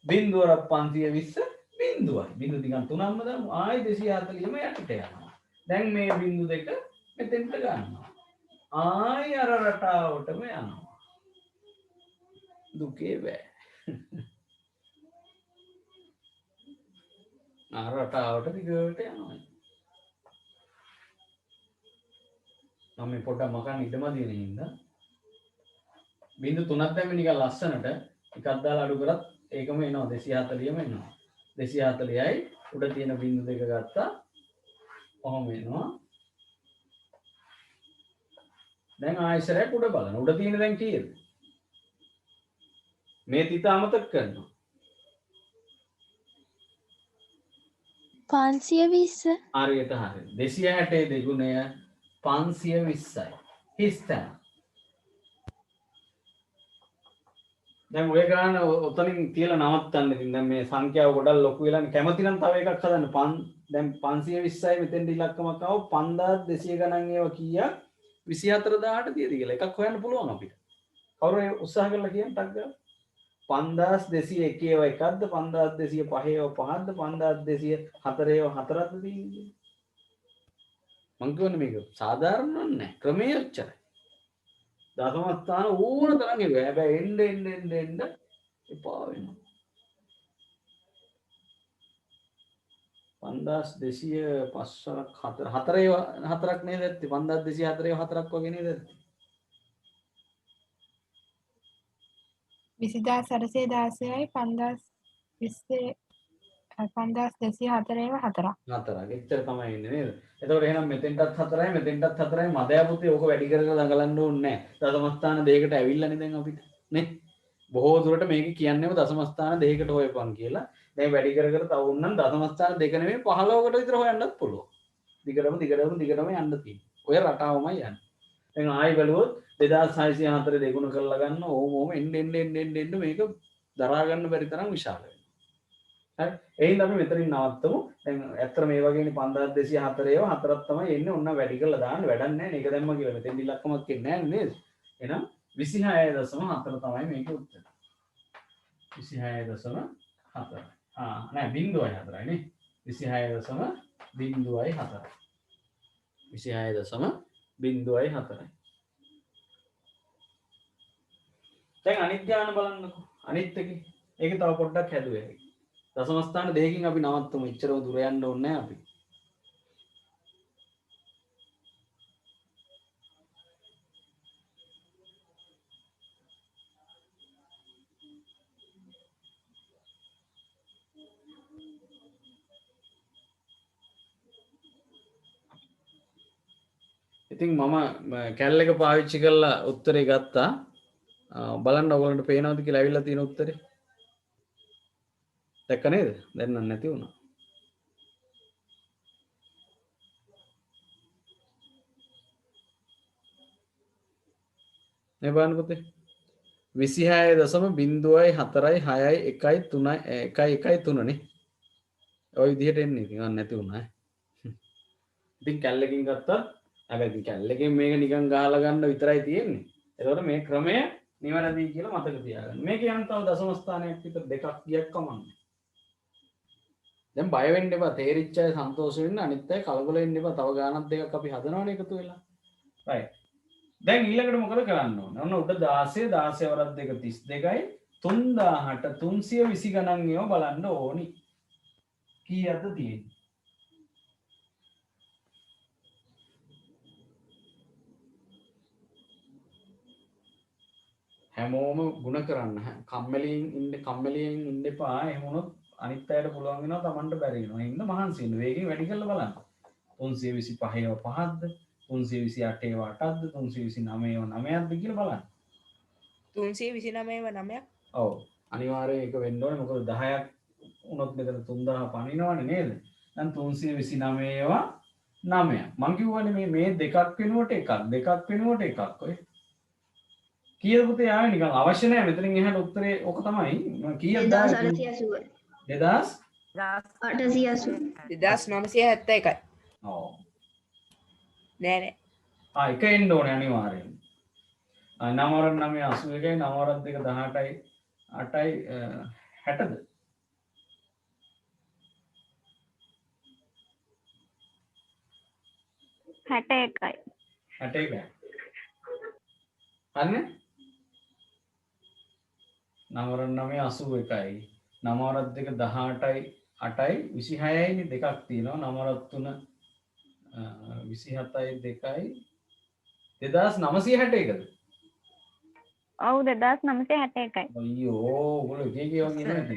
බිංදුවර 520 බිංදුවයි බිංදු ටිකක් තුනක්ම දාමු ආයි 240ම යටට යනවා දැන් මේ බිංදු දෙක මෙතෙන්ට ගන්නවා ආයි අර රටාවටම යනවා දුකේ බෑ අර රටාවට දිගට යනවා මම මේ පොඩ්ඩක් මකන් ඉඩම දින හින්දා බිංදු තුනක් දැම්මේ නිකන් ලස්සනට එකක් දාලා අඩු කරත් ඒකම එනවා 240ම එනවා 240යි උඩ තියෙන බිංදු දෙක ගත්තා ඔහොම එනවා දැන් ආයෙසරයක් උඩ බලන්න උඩ තියෙන දැන් කීයද මේ තිත අමතක කරනවා 520 හරියට හරි 260 දෙගුණය 520යි හිස්තන දැන් ඔය ගාන ඔතනින් තියලා නවත්තන්න ඉතින් දැන් මේ සංඛ්‍යාව ගොඩක් ලොකු වෙලානේ කැමති නම් තව එකක් හදන්න දැන් 520යි මෙතෙන්ට ඉලක්කමක් ආව 5200 ගණන් ඒවා කීයක් 24000ට තියද කියලා එකක් හොයන්න පුළුවන් අපිට. කවුරු උත්සාහ කරලා කියන්න ටක් ගාලා. 5201 ඒවා එකක්ද 5205 ඒවා පහක්ද 5204 ඒවා හතරක්ද තියෙන්නේ. මං කියන්නේ මේක සාධාරණ නෑ. ක්‍රමයේ ඔච්චරයි. දශම ස්ථාන ඕන තරම් එනවා. හැබැයි එන්න එපා වෙනවා. 5205 හතරක් හතරක් නේද ඇත්තේ 5204 හතරක් වගේ නේද ඇත්තේ 20416යි 5204 හතරක්. හතරක් එච්චර තමයි ඉන්නේ නේද එතකොට එහෙනම් මෙතෙන්ටත් හතරයි මෙතෙන්ටත් හතරයි මදයා පුතේ ඕක වැඩි කරලා දඟලන්න ඕනේ නැහැ දශම ස්ථාන දෙකකට ඇවිල්ලානේ දැන් අපිට නේ බොහෝ දුරට මේක කියන්නේම දශම ස්ථාන දෙකකට හොයපන් කියලා දැන් වැඩි කර තව උන්නම් දශම ස්ථාන දෙක නෙමෙයි 15කට විතර හොයන්නත් පුළුවන් දිගටම යන්න තියෙන්නේ ඔය රටාවමයි යන්නේ දැන් ආයි බලුවොත් 2604 දෙගුණ කරලා ගන්න ඕම එන්න මේක දරා ගන්න බැරි තරම් විශාල වෙනවා හරි එහෙනම් අපි මෙතනින් නවත්තමු දැන් ඇත්තට මේ වගේනේ 5204 ඒවා හතරක් තමයි එන්නේ ඔන්න වැඩි කරලා දාන්න වැඩක් නැහැ නේ ඒක දැම්ම කියලා මෙතෙන් ඉලක්කමක් එන්නේ නැහැ නේද එහෙනම් 26.4 තමයි මේකේ උත්තර 26.4 නෑ 0.4යි නේ 26.04 26.04යි දැන් අනිත් ධ්‍යාන බලන්නකෝ අනිත් එකේ ඒක තව පොඩ්ඩක් හැදුවේ දශම ස්ථාන දෙකකින් අපි නවත්තමු ඉච්චරව දුර යන්න ඕනේ නැහැ අපි ඉතින් මම කැල් එක පාවිච්චි කරලා උත්තරේ ගත්තා බලන්න ඔයගලන්ට පේනවද කියලා ඇවිල්ලා තියෙන උත්තරේ දැක්ක නේද දැන් නම් නැති වුණා මේ බලන්න පුතේ 26.04.6.1.3 නේ ඔය විදිහට එන්නේ ඉතින් අන්න නැති වුණා ඉතින් කැල් එකකින් ගත්තා හැබැයි කැල් එකෙන් මේක නිකන් ගහලා ගන්න විතරයි තියෙන්නේ එතකොට මේ ක්‍රමය නිවැරදි කියලා මතක තියාගන්න. මේක යන තව දශම ස්ථානයක් විතර දෙකක් ගියක් කමන්නේ. දැන් බය වෙන්න එපා. තේරිච්ච අය සන්තෝෂ වෙන්න අනිත් අය කලබල වෙන්න එපා. තව ගානක් දෙකක් අපි හදනවනේ එකතු වෙලා. right. දැන් ඊළඟට මොකද කරන්න ඕනේ? ඔන්න උඩ 16 16 වරක් දෙක 32යි 3000ට 320 ගණන් ඒවා බලන්න ඕනි. කීයක්ද තියෙන්නේ? හැමෝම ಗುಣ කරන්න කම්මැලියෙන් ඉන්න එපා එහෙම වුණොත් අනිත් අයට පුළුවන් වෙනවා Tamanට බැරි වෙනවා ඉන්න මහන්සි වෙන්න වේගෙන් වැඩි කරලා බලන්න 325 ඒවා 5ක්ද 328 ඒවා 8ක්ද 329 ඒවා 9ක්ද කියලා බලන්න 329 ඒවා 9ක් ඔව් අනිවාර්යයෙන් ඒක වෙන්න ඕනේ මොකද 10ක් වුණොත් මෙතන 3000 පනිනවනේ නේද දැන් 329 ඒවා 9ක් මං කිව්වනේ මේ දෙකක් වෙනුවට එකක් ඔය කීයද පුතේ ආවේ නිකන් අවශ්‍ය නැහැ මෙතනින් එහාට උත්තරේ ඕක තමයි කීයද 2971යි ඔව් නෑ එක එන්න ඕනේ අනිවාර්යෙන් 981යි 9 2 18යි 60ද 61යි අන්නේ 981යි 9 2 18යි 26යි නේ දෙකක් තියෙනවා 9 3 27යි 2යි 2961ද ඔව් 2961යි අයියෝ ඔයගොල්ලෝ එක එක වගේ නේද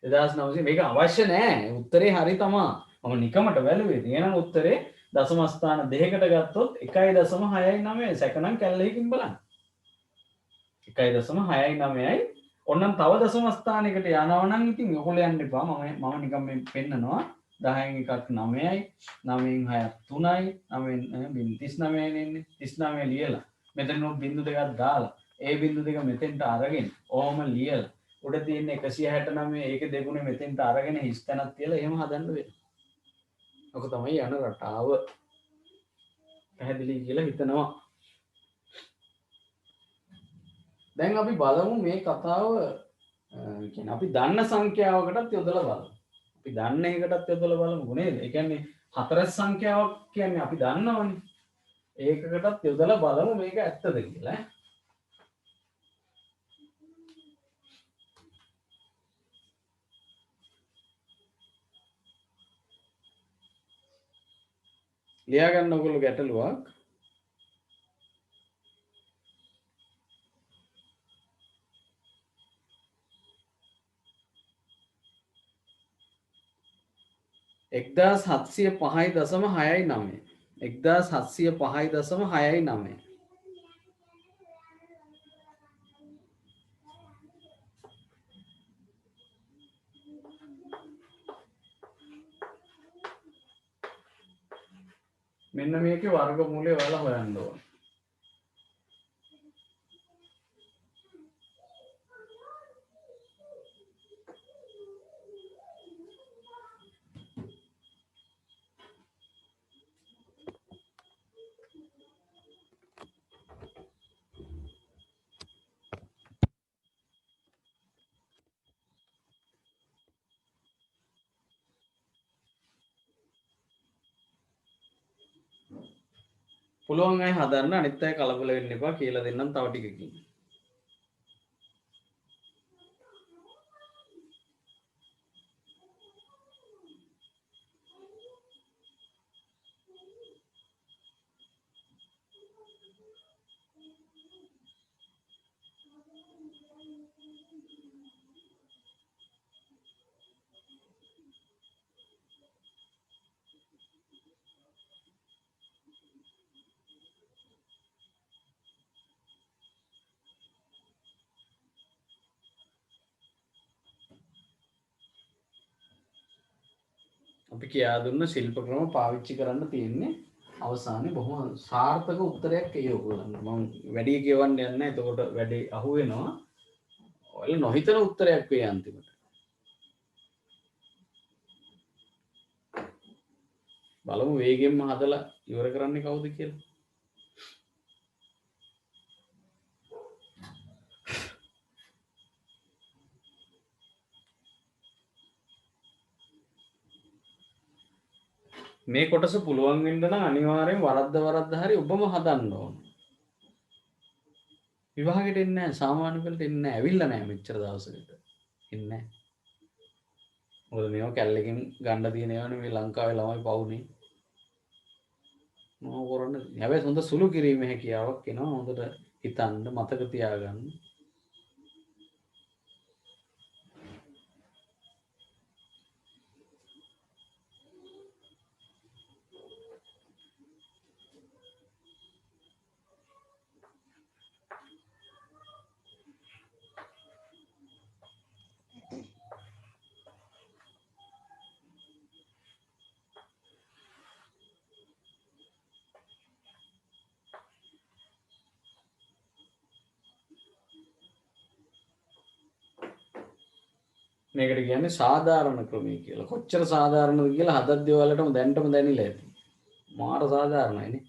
2900 මේක අවශ්‍ය නෑ උත්තරේ හරි තමා මම නිකමට වැළුවේ එහෙනම් උත්තරේ දශම ස්ථාන දෙකකට ගත්තොත් 1.69 සැකනම් කැල්ලකින් බලන්න 1.69යි ඔන්නම් තව දශම ස්ථානයකට යනවා නම් ඉතින් ඔයගොල්ලෝ යන්න එපා මම නිකන් මේ පෙන්නනවා 10න් එකක් 9යි 9න් 6ක් 3යි 9න් 39යි නෙන්නේ 39 ලියලා මෙතන බිංදු දෙකක් දාලා ඒ බිංදු දෙක මෙතෙන්ට අරගෙන ඕම ලියලා උඩ තියෙන 169 ඒක දෙගුණේ මෙතෙන්ට අරගෙන හිස් තැනක් තියලා එහෙම හදන්න වෙනවා ඔක තමයි යන රටාව පැහැදිලි කියලා හිතනවා. දැන් අපි බලමු මේ කතාව කියන්නේ අපි දන්න සංඛ්‍යාවකටත් යොදලා බලමු. අපි දන්න එකටත් යොදලා බලමු නේද? ඒ කියන්නේ හතරස් සංඛ්‍යාවක් කියන්නේ අපි දන්නවනේ. ඒකකටත් යොදලා බලමු මේක ඇත්තද කියලා. ලියා ගන්න ඔයගොල්ලෝ ගැටලුවක්. එක්දාස් 705.69 1705.69 මෙන්න මේකේ වර්ගමූලය ඔයාලා හොයන්න ඕන. පුළුවන් අය හදන්න අනිත් අය කලබල වෙන්න එපා කියලා දෙන්නම් තව ටිකකින්. අපි කියා දුන්න ශිල්ප ක්‍රම පාවිච්චි කරන්න තියෙන්නේ අවසානයේ බොහොම සාර්ථක උත්තරයක් එයි ඔයගොල්ලන්ට. මම වැඩි කියවන්න යන්නේ නැහැ. එතකොට වැඩි අහු වෙනවා. ඔයාලා නොහිතන උත්තරයක් වෙයි අන්තිමට. බලමු වේගෙන්ම හදලා ඉවර කරන්නේ කවුද කියලා. මේ කොටස පුළුවන් වෙන්න නම් අනිවාර්යෙන් වරද්ද හරි ඔබම හදන්න ඕන. විභාගෙට එන්නේ නැහැ, සාමාන්‍ය වලට එන්නේ නැහැ, ඇවිල්ලා නැහැ මෙච්චර දවසකට. එන්නේ නැහැ. මොකද මේවා කැල්ලකින් ගන්න තියෙන ඒවානේ මේ ලංකාවේ ළමයි පවුනේ. මොනව කරන්නද? හැබැයි හොඳ සුළු කිරීමේ හැකියාවක් එනවා. හොඳට හිතන්න, මතක තියාගන්න. මේකට කියන්නේ සාධාරණ ක්‍රමය කියලා. කොච්චර සාධාරණද කියලා හදද්දී ඔයාලටම දැනටම දැනෙලා ඇති. මාර සාධාරණයිනේ.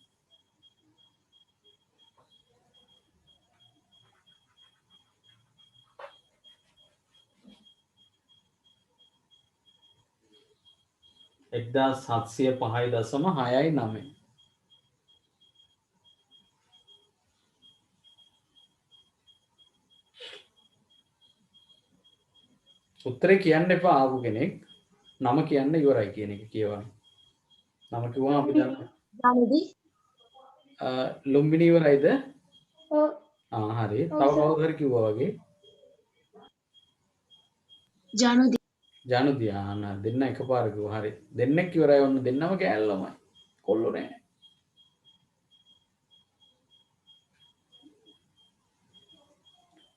එක්දාස් 705.69 උත්තරේ කියන්න එපා ආපු කෙනෙක්. නම කියන්න ඉවරයි කියන එක කියවන්න. නම කිව්වම අපි දන්න. ජනුදි. ලුම්බිනි ඉවරයිද? ඔව්. හරි. තව කවුරු හරි කිව්වා වගේ. ජනුදි. ජනුදි දෙන්න එකපාර කිව්වා. හරි. දෙන්නෙක් ඉවරයි ඔන්න දෙන්නම කෑල්ලමයි. කොල්ලෝ නෑ.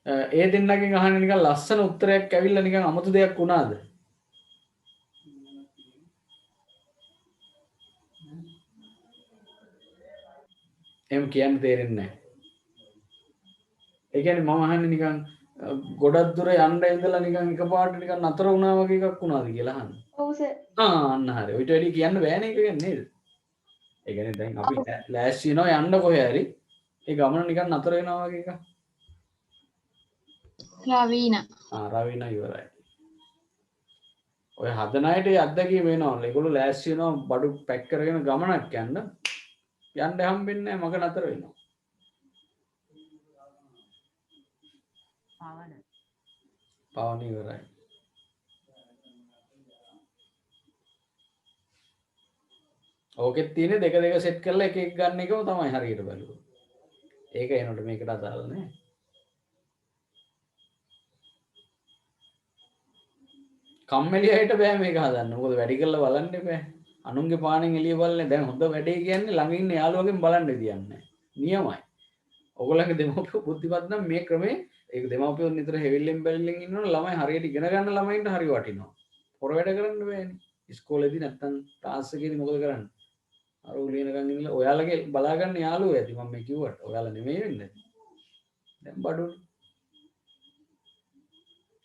ඒ දෙන්නගෙන් අහන්නේ නිකන් ලස්සන උත්තරයක් ඇවිල්ලා නිකන් අමුතු දෙයක් වුණාද? එහෙම කියන්න තේරෙන්නේ නැහැ. ඒ කියන්නේ මම අහන්නේ නිකන් ගොඩක් දුර යන්න ඉඳලා නිකන් එකපාරට නිකන් නතර වුණා වගේ එකක් වුණාද කියලා අහන්නේ. ඔව් සර්. අන්න හරි. ඔයිට වැඩි කියන්න බෑනේ ඒක නේද? ඒ කියන්නේ දැන් අපි ලෑස්ති වෙනවා යන්න කොහේ හරි ඒ ගමන නිකන් නතර වෙනවා වගේ එකක්. රවීනා. රවීනා ඉවරයි. ඔය හදන අයට ඒ අත්දැකීම වෙනවලු. ඒගොල්ලෝ ලෑස්ති වෙනවා බඩු පැක් කරගෙන ගමනක් යන්න හම්බෙන්නේ නැහැ මග නතර වෙනවා. පවන ඉවරයි. ඕකෙත් තියෙන්නේ දෙක සෙට් කරලා එක ගන්න එකම තමයි හරියට බලුවා. ඒක එනකොට මේකට අදාළ නෑ. කම්මැලි අයට බෑ මේක හදන්න. මොකද වැඩි කරලා බලන්න බෑ. අනුන්ගේ පානෙන් එළිය බලන්නේ දැන් හොඳ වැඩේ කියන්නේ ළඟ ඉන්න යාළුවගෙන් බලන්න දියන්නේ. නියමයි. ඔයගොල්ලන්ගේ දෙමව්පියෝ බුද්ධිමත් නම් මේ ක්‍රමේ ඒක දෙමව්පියෝ නිතර හැවිල්ලෙන් බැලිල්ලෙන් ඉන්නවනේ ළමයි හරියට ඉගෙන ගන්න ළමයින්ට හරි වටිනවා. පොර වැඩ කරන්න බෑනේ. ඉස්කෝලේදී නැත්තම් ක්ලාස් එකේදී මොකද කරන්නේ? අර උලියනකන් ඉන්නලා ඔයාලගේ බලා ගන්න යාළුවෝ ඇති මම මේ කිව්වට. ඔයාලා නෙමෙයි වෙන්නේ. දැන් බඩුනේ.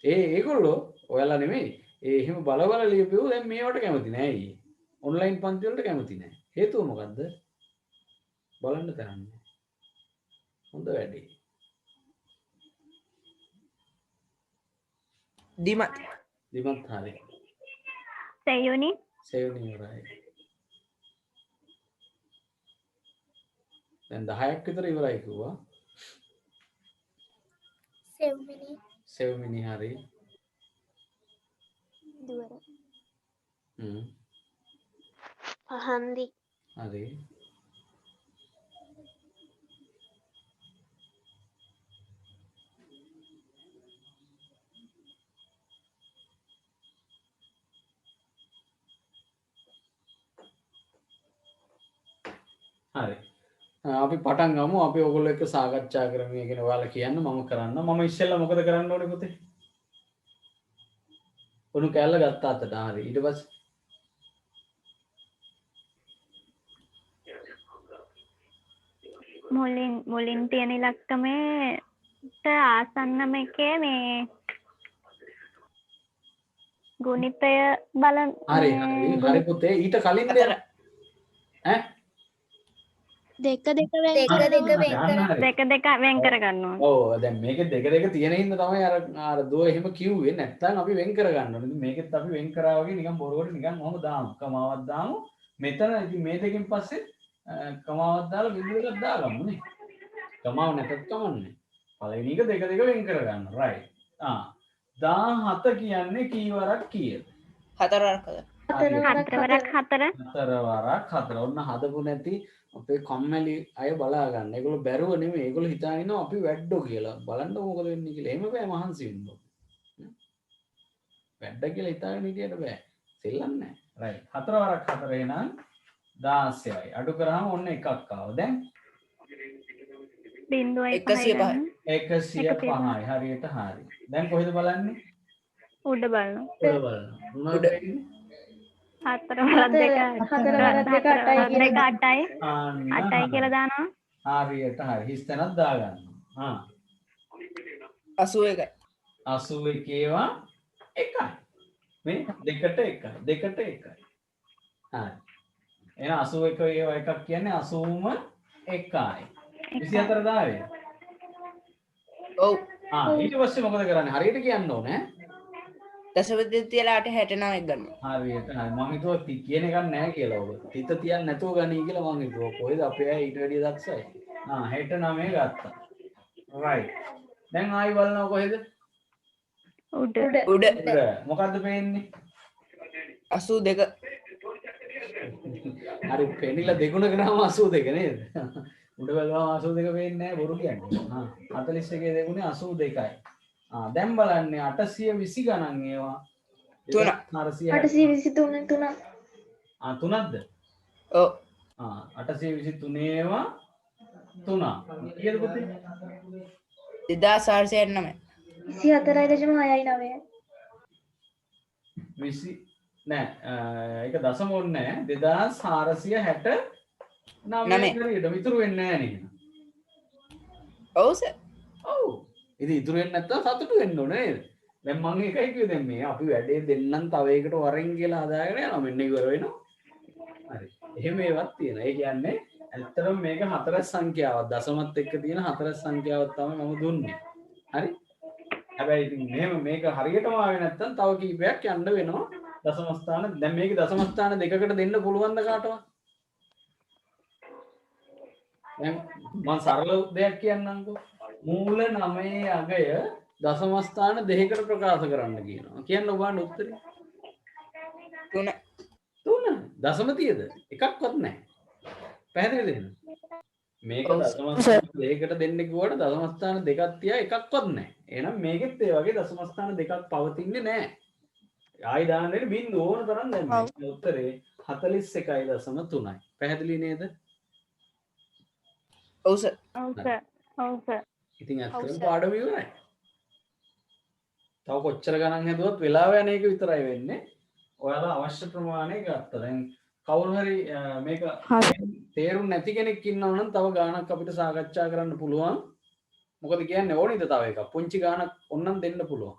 ඒගොල්ලෝ ඔයාලා නෙමෙයි. එහෙම බල ලියපුවෝ දැන් මේවට කැමති නෑ ඊයේ. ඔන්ලයින් පන්ති වලට කැමති නෑ. හේතුව මොකද්ද? බලන්න තරන්නේ. හොඳ වැඩේ. දිමත් හරි. සෙයුනි ඉවරයි. දැන් 10ක් විතර ඉවරයි කිව්වා. සෙව්මිනි හරි. දුවර පහන්දි හරි. හරි. අපි පටන් ගමු. අපි ඔයගොල්ලෝ එක්ක සාකච්ඡා කරමු. ඒ කියන්නේ ඔයාලා කියන්න මම කරන්න. මම ඉස්සෙල්ලා මොකද කරන්න ඕනේ පුතේ? උණු කැල්ල ගත්ත අතට. හරි. ඊට පස්සේ මුලින් තියෙන ඉලක්කමේට ආසන්නම එකේ මේ ගුණිතය බලන්න. හරි පුතේ. ඊට කලින් ඈ දෙක වෙන් කර ගන්නවා. ඔව් දැන් මේකේ දෙක තියෙන හින්දා තමයි අර දුව එහෙම කිව්වේ. නැත්තම් අපි වෙන් කර ගන්න ඕනේ. මේකෙත් අපි වෙන් කරා වගේ නිකන් බොරුවට නිකන් මොහොම දාමු. කමාවක් දාමු. මෙතන ඉතින් මේ දෙකෙන් පස්සේ කමාවක් දාලා බිඳු එකක් දාගමු නේ. කමාව නැතත් කමන්නේ. පළවෙනි එක දෙක වෙන් කර ගන්න. රයිට්. 17 කියන්නේ කීවරක් කීයද? 4 වරක් 4. ඔන්න හදපු නැති අපේ කම්මැලි අය බලා ගන්න. ඒගොල්ලෝ බැරුව නෙමෙයි. ඒගොල්ලෝ හිතාගෙන ඉන්නවා අපි වැඩෝ කියලා. බලන්න මොකද වෙන්නේ කියලා. එහෙම බෑ මහන්සි වෙන්න ඕනේ. වැඩ කියලා හිතාගෙන හිටියට බෑ. සෙල්ලම් නෑ. රයිට්. 4 වරක් 4 එහෙනම් 16යි. අඩු කරාම ඔන්න එකක් ආවා. දැන් 105යි. 105යි. හරියට හරි. දැන් කොහෙද බලන්නේ? උඩ බලනවා. උඩ. 4 වරක් 8යි කියලා දානවා. හරියට හරි. හිස් තැනක් දාගන්නවා. 81යි. 81 ඒවා එකයි. මේ දෙකට එකයි. හරි. එහෙනම් 81 ඒවා එකක් කියන්නේ 80ම එකයි. 24 දාවේ. ඔව්. ඊට පස්සේ මොකද කරන්නේ? හරියට කියන්න ඕනේ. දශපති තියලා 69ක් ගන්නවා. හරියට හරි. මම හිතුවා කියන එකක් නැහැ කියලා ඔබ. තිත තියන්න නැතුව ගනී කියලා මම හිතුවා. කොහෙද අපේ අය ඊට වැඩිය දක්ෂයි. 69 ගත්තා. රයිට්. දැන් ආයි බලනවා කොහෙද? උඩ. මොකද්ද පේන්නේ? 82. හරි පෙනිලා දෙගුණ ග්‍රාම 82 නේද? උඩ බලනවා 82 පේන්නේ නැහැ බොරු කියන්නේ. 41 දෙගුණේ 82යි. දැන් බලන්නේ 820 ගණන් ඒවා 823 තුනක්ද? ඔව්. 823 ඒවා 3. කීයද පුතේ? 2409. 24.699 20 නෑ ඒක දශම ඕනේ නෑ 2469 හරියට ඉතුරු වෙන්නේ නෑ නේද? ඔව් සර්. ඔව්. ඉතින් ඉතුරු වෙන්නේ නැත්තම් සතුටු වෙන්න ඕනේ නේද? දැන් මම එකයි කිව්වේ දැන් මේ අපි වැඩේ දෙන්නම් තව එකකට වරෙන් කියලා හදාගෙන යනවා මෙන්න ඉවර වෙනවා. හරි. එහෙම ඒවත් තියෙනවා. ඒ කියන්නේ ඇත්තටම මේක හතරස් සංඛ්‍යාවක්. දශමත් එක්ක තියෙන හතරස් සංඛ්‍යාවක් තමයි මම දුන්නේ. හරි? හැබැයි ඉතින් මෙහෙම මේක හරියටම ආවේ නැත්තම් තව කීපයක් යන්න වෙනවා. දශම ස්ථාන දැන් මේක දශම ස්ථාන දෙකකට දෙන්න පුළුවන්ද කාටවත්? දැන් මම සරල දෙයක් කියන්නම්කෝ. මූල 9 අගය දශම ස්ථාන දෙකකට ප්‍රකාශ කරන්න කියනවා. කියන්න ඔබට උත්තරේ? 3 3 දශමතියද? එකක්වත් නැහැ. පැහැදිලිද එහෙනම්? මේක ඔව් දශම ස්ථාන දෙකකට දෙන්න කිව්වට දශම ස්ථාන දෙකක් තියා එකක්වත් නැහැ. එහෙනම් මේකෙත් ඒ වගේ දශම ස්ථාන දෙකක් පවතින්නේ නැහැ. ආයි දාන්නේ බිංදුව ඕන තරම් දැම්මේ. උත්තරේ 41.3යි. පැහැදිලි නේද? ඔව් සර්. ඔව් සර්. ඔව් සර්. ඉතින් ඇත්තටම පාඩම ඉවරයි. තව කොච්චර ගණන් හැදුවත් වෙලාව යන එක විතරයි වෙන්නේ. ඔයාලා අවශ්‍ය ප්‍රමාණය ගත්තා. දැන් කවුරු හරි මේක තේරුම් නැති කෙනෙක් ඉන්නවා නම් තව ගාණක් අපිට සාකච්ඡා කරන්න පුළුවන්. මොකද කියන්නේ ඕනේද තව එකක්? පුංචි ගාණක් ඕනනම් දෙන්න පුළුවන්.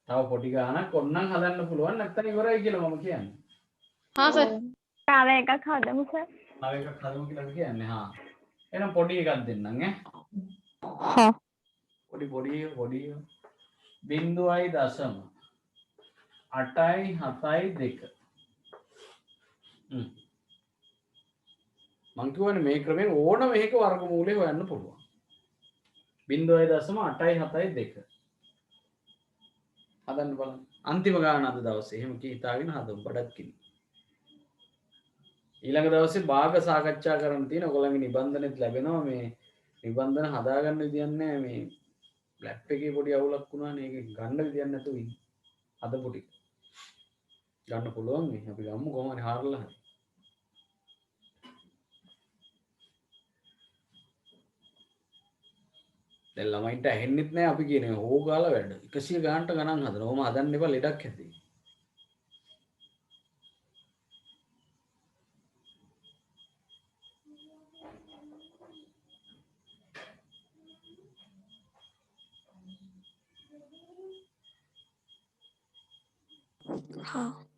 තව පොඩි ගාණක් ඕනනම් හදන්න පුළුවන්. නැත්නම් ඉවරයි කියලා මම කියන්නේ. हाँ सर තව එකක් හදමු සර්. තව එකක් හදමු කියලා කියන්නේ. හා. එහෙනම් පොඩි එකක් දෙන්නම් ඈ. हाँ පොඩි 0.872 මං කියවනේ මේ ක්‍රමයෙන් ඕනම එකක වර්ගමූලය හොයන්න පුළුවන් 0.872 හදන්න බලන්න අන්තිම ගාන අද දවසේ එහෙම කීතාගෙන හදමු බඩක්කින් ඊළඟ දවසේ භාග සාකච්ඡා කරන්න තියෙන ඔයගොල්ලන්ගේ නිබන්ධනෙත් ලැබෙනවා මේ නිබන්ධන හදාගන්න විදියක් නැහැ මේ ලැප් එකේ පොඩි අවුලක් වුණානේ ඒක ගන්න විදියක් නැතුව ඉන්නේ අද පොඩි ගන්න පුළුවන් මේ අපි ගමු කොහොම හරි හාරලා හරි දැන් ළමයින්ට ඇහෙන්නෙත් නැහැ අපි කියන්නේ ඕගාලා වැඩ 100 ගානට ගණන් හදනවා. ඔහම හදන්න එපා ලෙඩක් හැදේ. हाँ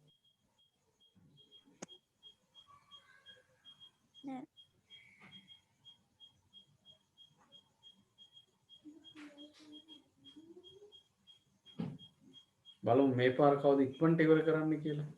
බලමු මේ පාර කවුද ඉක්මනට ඉවර කරන්න කියලා.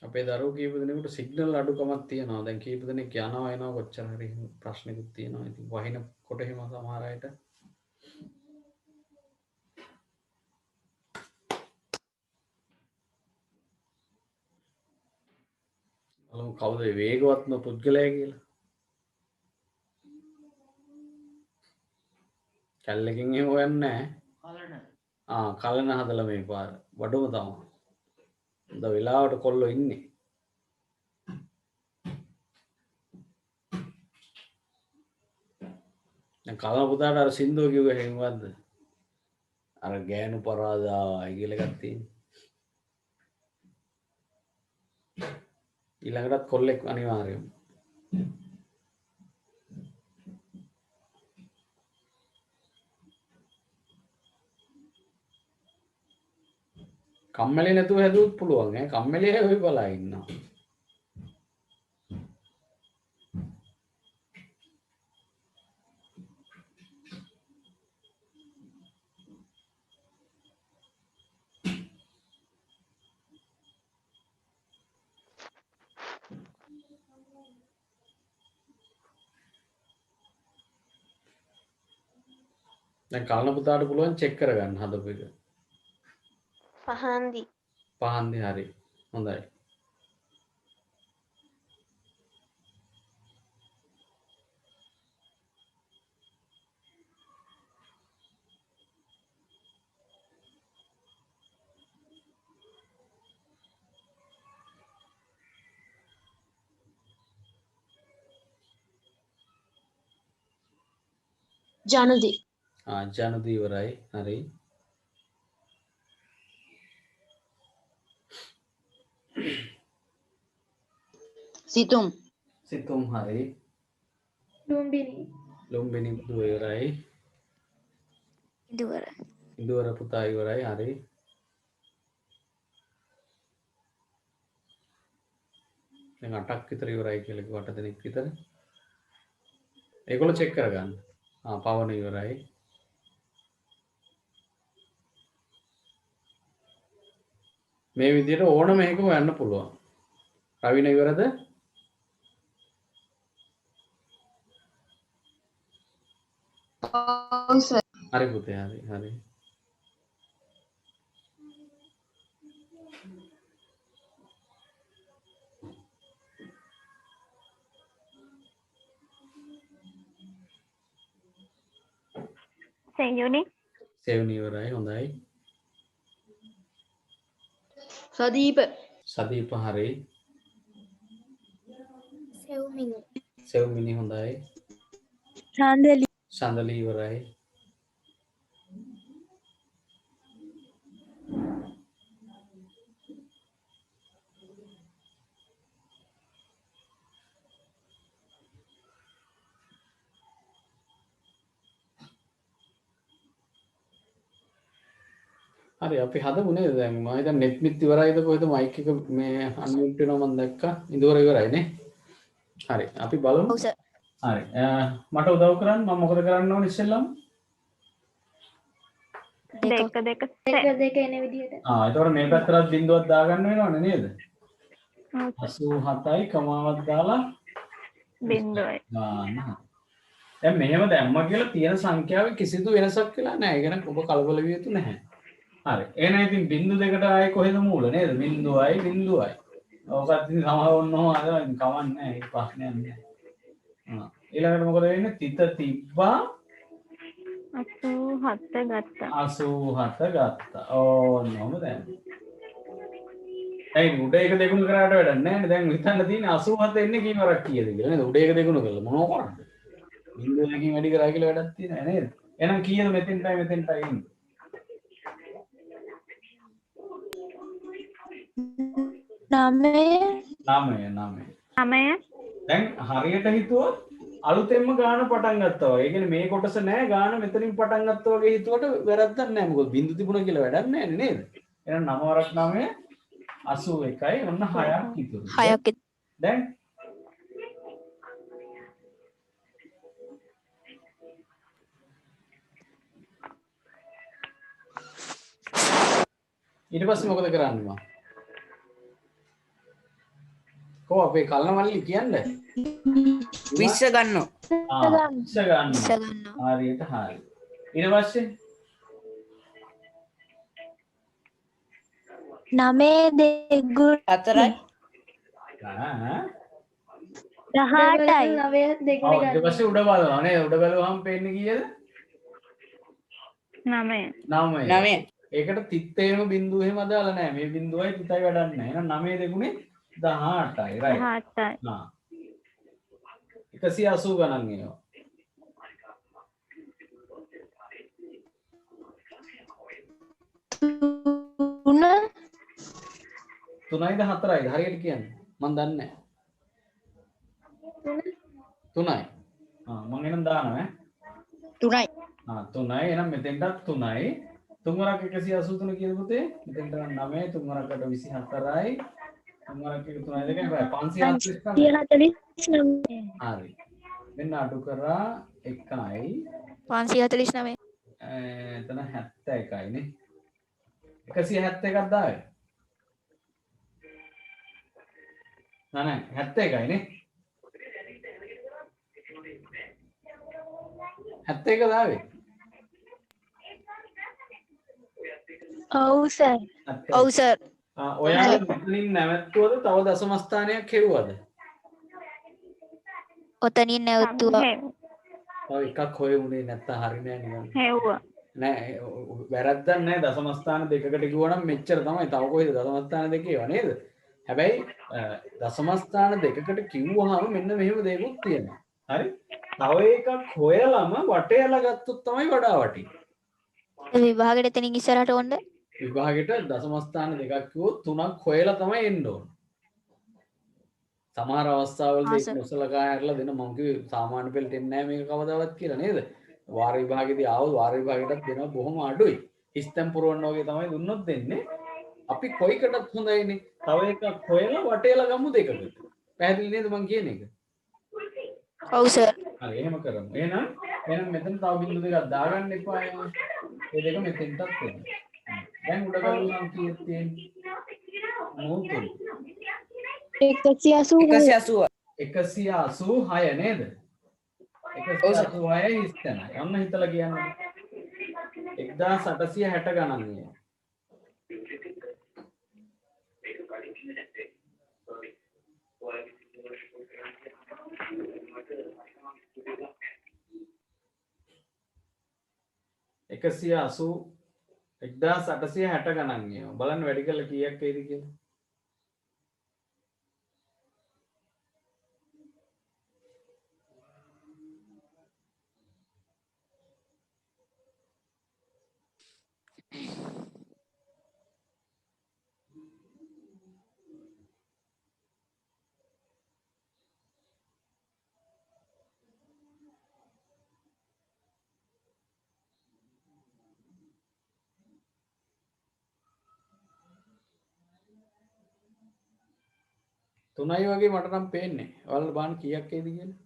අපේ දරුවෝ කීප දෙනෙකුට සිග්නල් අඩුකමක් තියෙනවා. දැන් කීප දෙනෙක් යනවා එනවා කොච්චර හරි ප්‍රශ්නකුත් තියෙනවා. ඉතින් වහින කොට එහෙම සමහර අයට බලමු කවුද වේගවත්ම පුද්ගලයා කියලා. කැල්ලකින් එහෙම හොයන්නේ නැහැ. කලන හදලා මේ පාර වඩුම තමයි. ද වෙලාවට කොල්ලෝ ඉන්නේ දැන් කලන පුතාට අර සින්දුව කිව්වේ එහෙමවත්ද අර ගෑනු පරාදායි කියලා එකක් තියෙනවා ඊළඟටත් කොල්ලෙක් අනිවාර්යයෙන්ම කම්මැලි නැතුව හැදුවොත් පුළුවන් ඈ කම්මැලි අය ඔය බලා ඉන්නවා දැන් කලන පුතාට පුළුවන් චෙක් කරගන්න හදපු එක. පහන්දි පහන්දි හරි. හොඳයි. ජනදි ජනදි ඉවරයි. හරි. සිතුම් සිතුම් හරි. ලුම්බිනි ලුම්බිනි දුව ඉවරයි. ඉදුවර ඉදුවර පුතා ඉවරයි. හරි. දැන් 8ක් විතර ඉවරයි කියලා කිව්ව 8 දෙනෙක් විතර. ඒගොල්ලෝ චෙක් කරගන්න. පවන ඉවරයි. මේ විදිහට ඕනම එකක යන්න පුළුවන්. රවින ඉවරද? ඔව් සර් හරි පුතේ හරි හරි. සෙයුනි සෙවණ ඉවරයි. හොඳයි. සදීප සදීප හරි. සෙව්මිනි සෙව්මිනි හොඳයි. චාන්දලි සඳලි ඉවරයි. හරි අපි හදමු නේද දැන් මම හිතන්නේ net මිත් ඉවරයිද කොහෙද මයික් එක මේ අන්මියුට් වෙනවා මම දැක්කා ඉඳුවර ඉවරයි නේ හරි අපි බලමු ඔව් සර් හරි මට උදව් කරන්න මම මොකද කරන්න ඕනේ ඉස්සෙල්ලම දෙක දෙක දෙක එන විදිහට ඒතකොට මේ පැත්තට බිඳුවක් දාගන්න වෙනවනේ නේද ඔව් සර්. 87යි කමාවක් දාලා බිංදුවයි ගන්න දැන් මෙහෙම දැම්මා කියලා තියෙන සංඛ්‍යාවේ කිසිදු වෙනසක් වෙලා නැහැ. ඒ කියන්නේ ඔබ කලබල විය යුතු නැහැ. හරි. එහෙනම් ඉතින් බිංදු දෙකට ආයේ කොහෙද මූල නේද? බිංදුවයි බිංදුවයි. ඔකත් ඉතින් සමහරවන්නෝ අද කවන්නේ නැහැ. ඒක ප්‍රශ්නයක් නෑ. ඊළඟට මොකද වෙන්නේ? තිත තිබ්බා 87 ගත්තා 87 ගත්තා. ඕනම දැන්. ඒ උඩ එක දෙගුණ කරාට වැඩක් නැහැ. දැන් හිතන්න තියෙන්නේ 87 එන්නේ කීවරක් කීයද කියලා නේද? උඩ එක දෙගුණ කරලා මොනව කරන්නේ? බිංදුවකින් වැඩි කරා කියලා වැඩක් තියෙනව නේද? එහෙනම් කීයද මෙතෙන්ටයි මෙතෙන්ටයි එන්නේ? 9. දැන් හරියට හිතුවොත් අලුතෙන්ම ගාන පටන් ගත්තා වගේ. ඒ කියන්නේ මේ කොටස නෑ ගාන මෙතනින් පටන් ගත්තා වගේ හිතුවට වැරද්දක් නෑ. මොකද බිංදු තිබුණා කියලා වැඩක් නෑනේ නේද? එහෙනම් 9 වරක් 9 81යි ඔන්න 6ක් ඉතුරු. 6ක් දැන් ඊට පස්සේ මොකද කරන්නේ මම? කො අපේ කල්නමල්ලි කියන්නේ? 20 ගන්නවා. 20 ගන්න. ගන්නවා හරියට හරි. ඊට පස්සේ 9 දෙගුණ 4යි 18යි 9 දෙක ඊට පස්සේ උඩ බලනවා නේද? උඩ බැලුවහම පේන්නේ කීයද? 9 9. ඒකට තිත්තේම බිංදුව එහෙම දාලා නැහැ. මේ බිංදුවයි තිතයි වැඩක් නැහැ. එහෙනම් 9 දෙගුණේ 18යි. රයිට්. 18යි 180 ගණන් එනවා. තුන 3යිද 4යිද හරියට කියන්න. මම දන්නේ නැහැ. 3යි. මම එනම් දානවා ඈ. 3යි 3යි. එහෙනම් මෙතෙන්ටත් 3යි. 3 වරක් 183 කියද පුතේ? මෙතෙන්ට 9 3 වරකට 24යි. 3 වරක් 1 3යි දෙකයි 549. හරි. මෙන්න අඩු කරා 1යි. 549 එතන 71යි නේ. 171ක් දාවේ. නෑ 71යි නේ. 71 දාවේ. ඔව් සර්. ඔව් සර්. ඔයාලා මෙතනින් නැවැත්තුවද තව දශම ස්ථානයක් හෙව්වද? ඔතනින් නැවතුවා. තව එකක් හොයුනේ නැත්තම් හරි නෑ නිකන්. හෙව්වා. නෑ වැරද්දක් නෑ දශම ස්ථාන දෙකකට කිව්වනම් මෙච්චර තමයි. තව කොහෙද දශම ස්ථාන දෙකේව නේද? හැබැයි දශම ස්ථාන දෙකකට කිව්වහම මෙන්න මෙහෙම දෙයක්ත් තියෙනවා. හරි? තව එකක් හොයලම වටේලා ගත්තොත් තමයි වඩා වටින්නේ. විභාගෙට එතනින් ඉස්සරහට ඕනද? විභාගෙට දශම ස්ථාන දෙකක් කිව්වොත් තුනක් හොයලා තමයි එන්න ඕන. සමහර අවස්ථාවලදී ඒක නොසලකා හැරලා දෙන මම කිව්වේ සාමාන්‍ය පෙළට එන්නේ නැහැ මේක කවදාවත් කියලා නේද? වාර විභාගෙදී ආවොත් වාර විභාගෙටත් දෙනවා බොහොම අඩුයි. ඉස්තම් පුරවන්න වගේ තමයි දුන්නොත් දෙන්නේ. අපි කොයිකටත් හොඳයිනේ. තව එකක් හොයලා වටේලා ගමු දෙකකට. පැහැදිලි නේද මං කියන එක? ඔව් සර්. හරි එහෙම කරමු. එහෙනම් මෙතන තව බින්දු දෙකක් දාගන්න එපා එහෙම. ඒ දෙක මෙතෙන්ටත් එන්න. දැන් උඩ ගලුනම් කීයක් තියෙන්නේ? 186 නේද? 186 හිස්තැන. යන්න හිතලා කියන්න. 1860 ගණන් නේ. එකසිය 1860 ගණන් කියනවා. බලන්න වැඩි කළා කීයක් එයිද කියලා. තුනයි වගේ මට නම් පේන්නේ. ඔයාලා බලන්න කීයක් එයිද කියලා.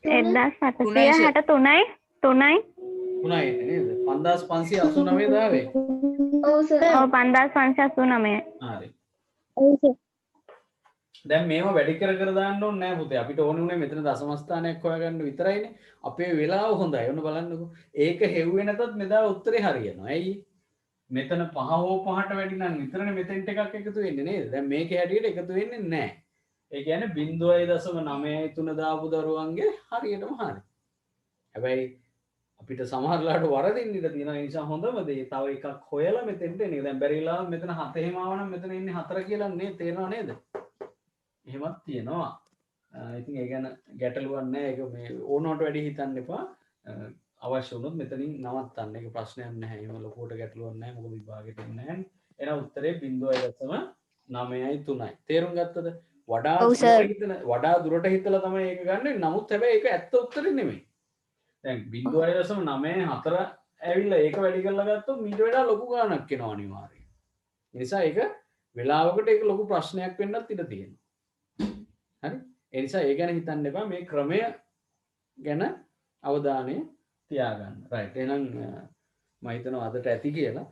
එදදාස් 863යි තුනයි තුනයි නේද? 5589 දාවේ. ඔව් සර්. 5589. හරි. ඔව් සර්. දැන් මේව වැඩි කර දාන්න ඕනේ නෑ පුතේ. අපිට ඕනේ උනේ මෙතන දශම ස්ථානයක් හොයාගන්න විතරයිනේ. අපේ වෙලාව හොඳයි. ඔන්න බලන්නකෝ. ඒක හෙව්වේ නැතත් මෙදා උත්තරේ හරියනවා. ඇයි? මෙතන 5 හෝ 5ට වැඩි නම් විතරනේ මෙතෙන්ට එකක් එකතු වෙන්නේ නේද? දැන් මේකේ හැටියට එකතු වෙන්නේ නෑ. ඒ කියන්නේ 0.93 දාපු දරුවන්ගේ හරියටම හරි. හැබැයි අපිට සමහරලාට වරදින්න ඉඩ තියෙනවා. ඒ නිසා හොඳම දේ තව එකක් හොයලා මෙතෙන්ට එන්නේ. දැන් බැරිලා මෙතන 7 එහෙම ආවනම් මෙතන ඉන්නේ 4 කියලා නේ තේරෙනව නේද? එහෙමත් තියෙනවා. ඉතින් ඒ ගැන ගැටලුවක් නැහැ. ඒක මේ ඕනවට වැඩි හිතන්න එපා. අවශ්‍ය වුණොත් මෙතනින් නවත්තන්න. ඒක ප්‍රශ්නයක් නැහැ. එහෙම ලොකුවට ගැටලුවක් නැහැ. මොකද විභාගෙට එන්නේ නැහැ. එහෙනම් උත්තරේ 0.93යි 3යි. තේරුම් ගත්තද? වඩා දුරට හිතලා තමයි ඒක ගන්න. නමුත් හැබැයි ඒක ඇත්ත උත්තරේ නෙමෙයි. දැන් 0.94 ඇවිල්ලා ඒක වැඩි කරලා ගත්තොත් මීට වඩා ලොකු ගාණක් එනවා අනිවාර්යයෙන්. ඒ නිසා ඒක වෙලාවකට ඒක ලොකු ප්‍රශ්නයක් වෙන්නත් ඉඩ තියෙනවා. හරි? ඒ නිසා ඒ ගැන හිතන්න එපා. මේ ක්‍රමය ගැන අවධානය තියාගන්න. රයිට්. එහෙනම් මම හිතනවා අදට ඇති කියලා.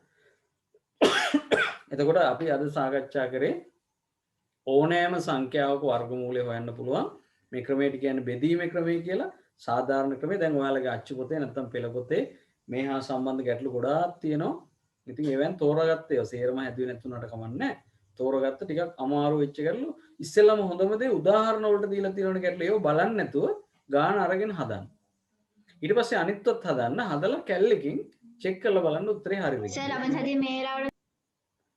එතකොට අපි අද සාකච්ඡා කරේ ඕනෑම සංඛ්‍යාවක වර්ගමූලය හොයන්න පුළුවන්. මේ ක්‍රමයට කියන්නේ බෙදීමේ ක්‍රමය කියලා. සාධාරණ ක්‍රමය. දැන් ඔයාලගේ අච්චු පොතේ නැත්නම් පෙළ පොතේ මේ හා සම්බන්ධ ගැටලු ගොඩාක් තියෙනවා. ඉතින් ඒවෙන් තෝරාගත්තේ ඔය සේරම හැදුවේ නැතුණාට කමක් නැහැ. තෝරාගත්ත ටිකක් අමාරු වෙච්ච ගැටලු. ඉස්සෙල්ලාම හොඳම දේ උදාහරණ වලට දීලා තියෙන ගැටලු ඒව බලන්න නැතුව ගාන අරගෙන හදන්න. ඊට පස්සේ අනිත්වත් හදන්න. හදලා කැල්ලකින් චෙක් කරලා බලන්න උත්තරේ හරිද කියලා. සර් අපෙන් සතියේ මේ වෙලාවට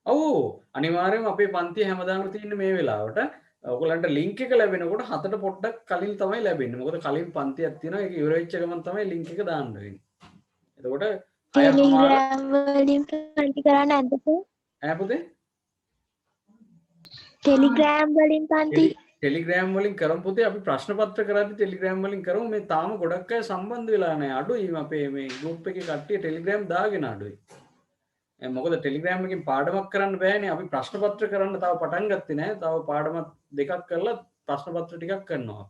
ඔව් අනිවාර්යයෙන්ම අපේ පන්තිය හැමදාම තියෙන්නේ මේ වෙලාවට. ඔයගලන්ට ලින්ක් එක ලැබෙනකොට 7ට පොඩ්ඩක් කලින් තමයි ලැබෙන්නේ. මොකද කලින් පන්තියක් තියෙනවා. ඒක ඉවර වෙච්ච ගමන් තමයි ලින්ක් එක දාන්න වෙන්නේ. එතකොට ටෙලිග්‍රෑම් වලින් පන්ති කරන්න නැද්ද සර්? ඈ පුතේ? ටෙලිග්‍රෑම් වලින් පන්ති ටෙලිග්‍රෑම් වලින් කරමු පුතේ. අපි ප්‍රශ්න පත්‍ර කරද්දි ටෙලිග්‍රෑම් වලින් කරමු. මේ තාම ගොඩක් අය සම්බන්ධ වෙලා නැහැ. අඩුයි අපේ මේ ගෲප් එකේ කට්ටිය ටෙලිග්‍රෑම් දාගෙන අඩුයි. මොකද ටෙලිග්‍රෑම් එකෙන් පාඩමක් කරන්න බෑනේ. අපි ප්‍රශ්න පත්‍ර කරන්න තව පටන් ගත්තේ නැහැ. තව පාඩමක් දෙකක් කරලා ප්‍රශ්න පත්‍ර ටිකක් කරනවා.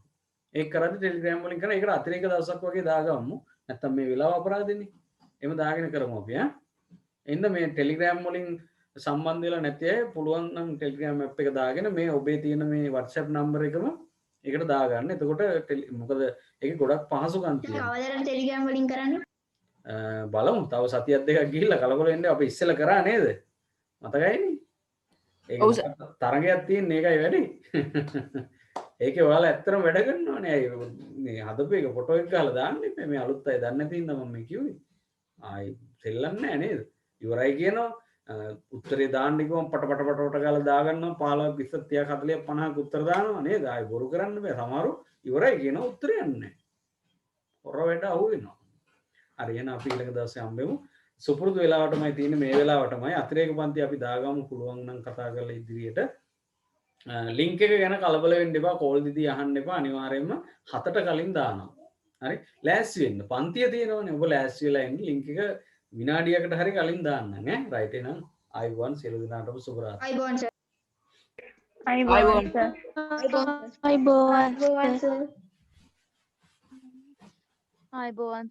ඒක කරද්දි ටෙලිග්‍රෑම් වලින් කරන ඒකට අතිරේක දවසක් වගේ දාගමු. නැත්තම් මේ වෙලාව අපරාධෙන්නේ. එහෙම දාගෙන කරමු අපි ඈ. එන්න මේ ටෙලිග්‍රෑම් වලින් සම්බන්ධ වෙලා නැති අය පුළුවන් නම් ටෙලිග්‍රෑම් ඇප් එක දාගෙන මේ ඔබේ තියෙන මේ WhatsApp නම්බර් එකම ඒකට දාගන්න. එතකොට මොකද ඒකේ ගොඩක් පහසුකම් තියෙනවා. කවදාද ටෙලිග්‍රෑම් වලින් කරන්නේ? බලමු තව සතියක් දෙකක් ගිහිල්ලා කලබල වෙන්නේ අපි ඉස්සෙල්ලා කරා නේද? මතකයිනේ? ඒක තරගයක් තියෙන එකයි වැඩි. ඒකේ ඔයාලා ඇත්තටම වැඩ කරනවානේ. අය මේ හදපු එක ෆොටෝ එක ගහලා දාන්නේ මේ අලුත් අය දන්නේ නැති ඉඳ මම මේ කිව්වේ. ආයි සෙල්ලන්නේ නැහැ නේද? ඉවරයි කියනවා. උත්තරේ දාන්න ගිහම පට ගාලා දාගන්නවා 15 20 30 40 50ක උත්තර දානවා නේද? ආයි බොරු කරන්න බෑ. සමහරව ඉවරයි කියනවා උත්තරේ යන්නේ නැහැ. හොර වැඩ අහු වෙනවා. හරි එහෙනම් අපි ඊළඟ දවසේ හම්බෙමු. සුපුරුදු වෙලාවටමයි තියෙන්නේ මේ වෙලාවටමයි. අතිරේක පන්ති අපි දාගමු පුළුවන් නම් කතා කරලා ඉදිරියට. ලින්ක් එක ගැන කලබල වෙන්න එපා. කෝල් දිදී අහන්න එපා. අනිවාර්යයෙන්ම 7ට කලින් දානවා. හරි? ලෑස්ති වෙන්න. පන්තිය තියෙනවනේ. ඔබ ලෑස්ති වෙලා ඉන්න ලින්ක් එක විනාඩියකට හරි කලින් දාන්න ඈ. රයිට් එහෙනම් අයිබෝන් සියලු දෙනාටම සුබ රාත්‍රී. අයිබෝන් සර්. අයිබෝන් සර්. අයිබෝවන් අයිබෝන් සර්. ආයුබෝවන්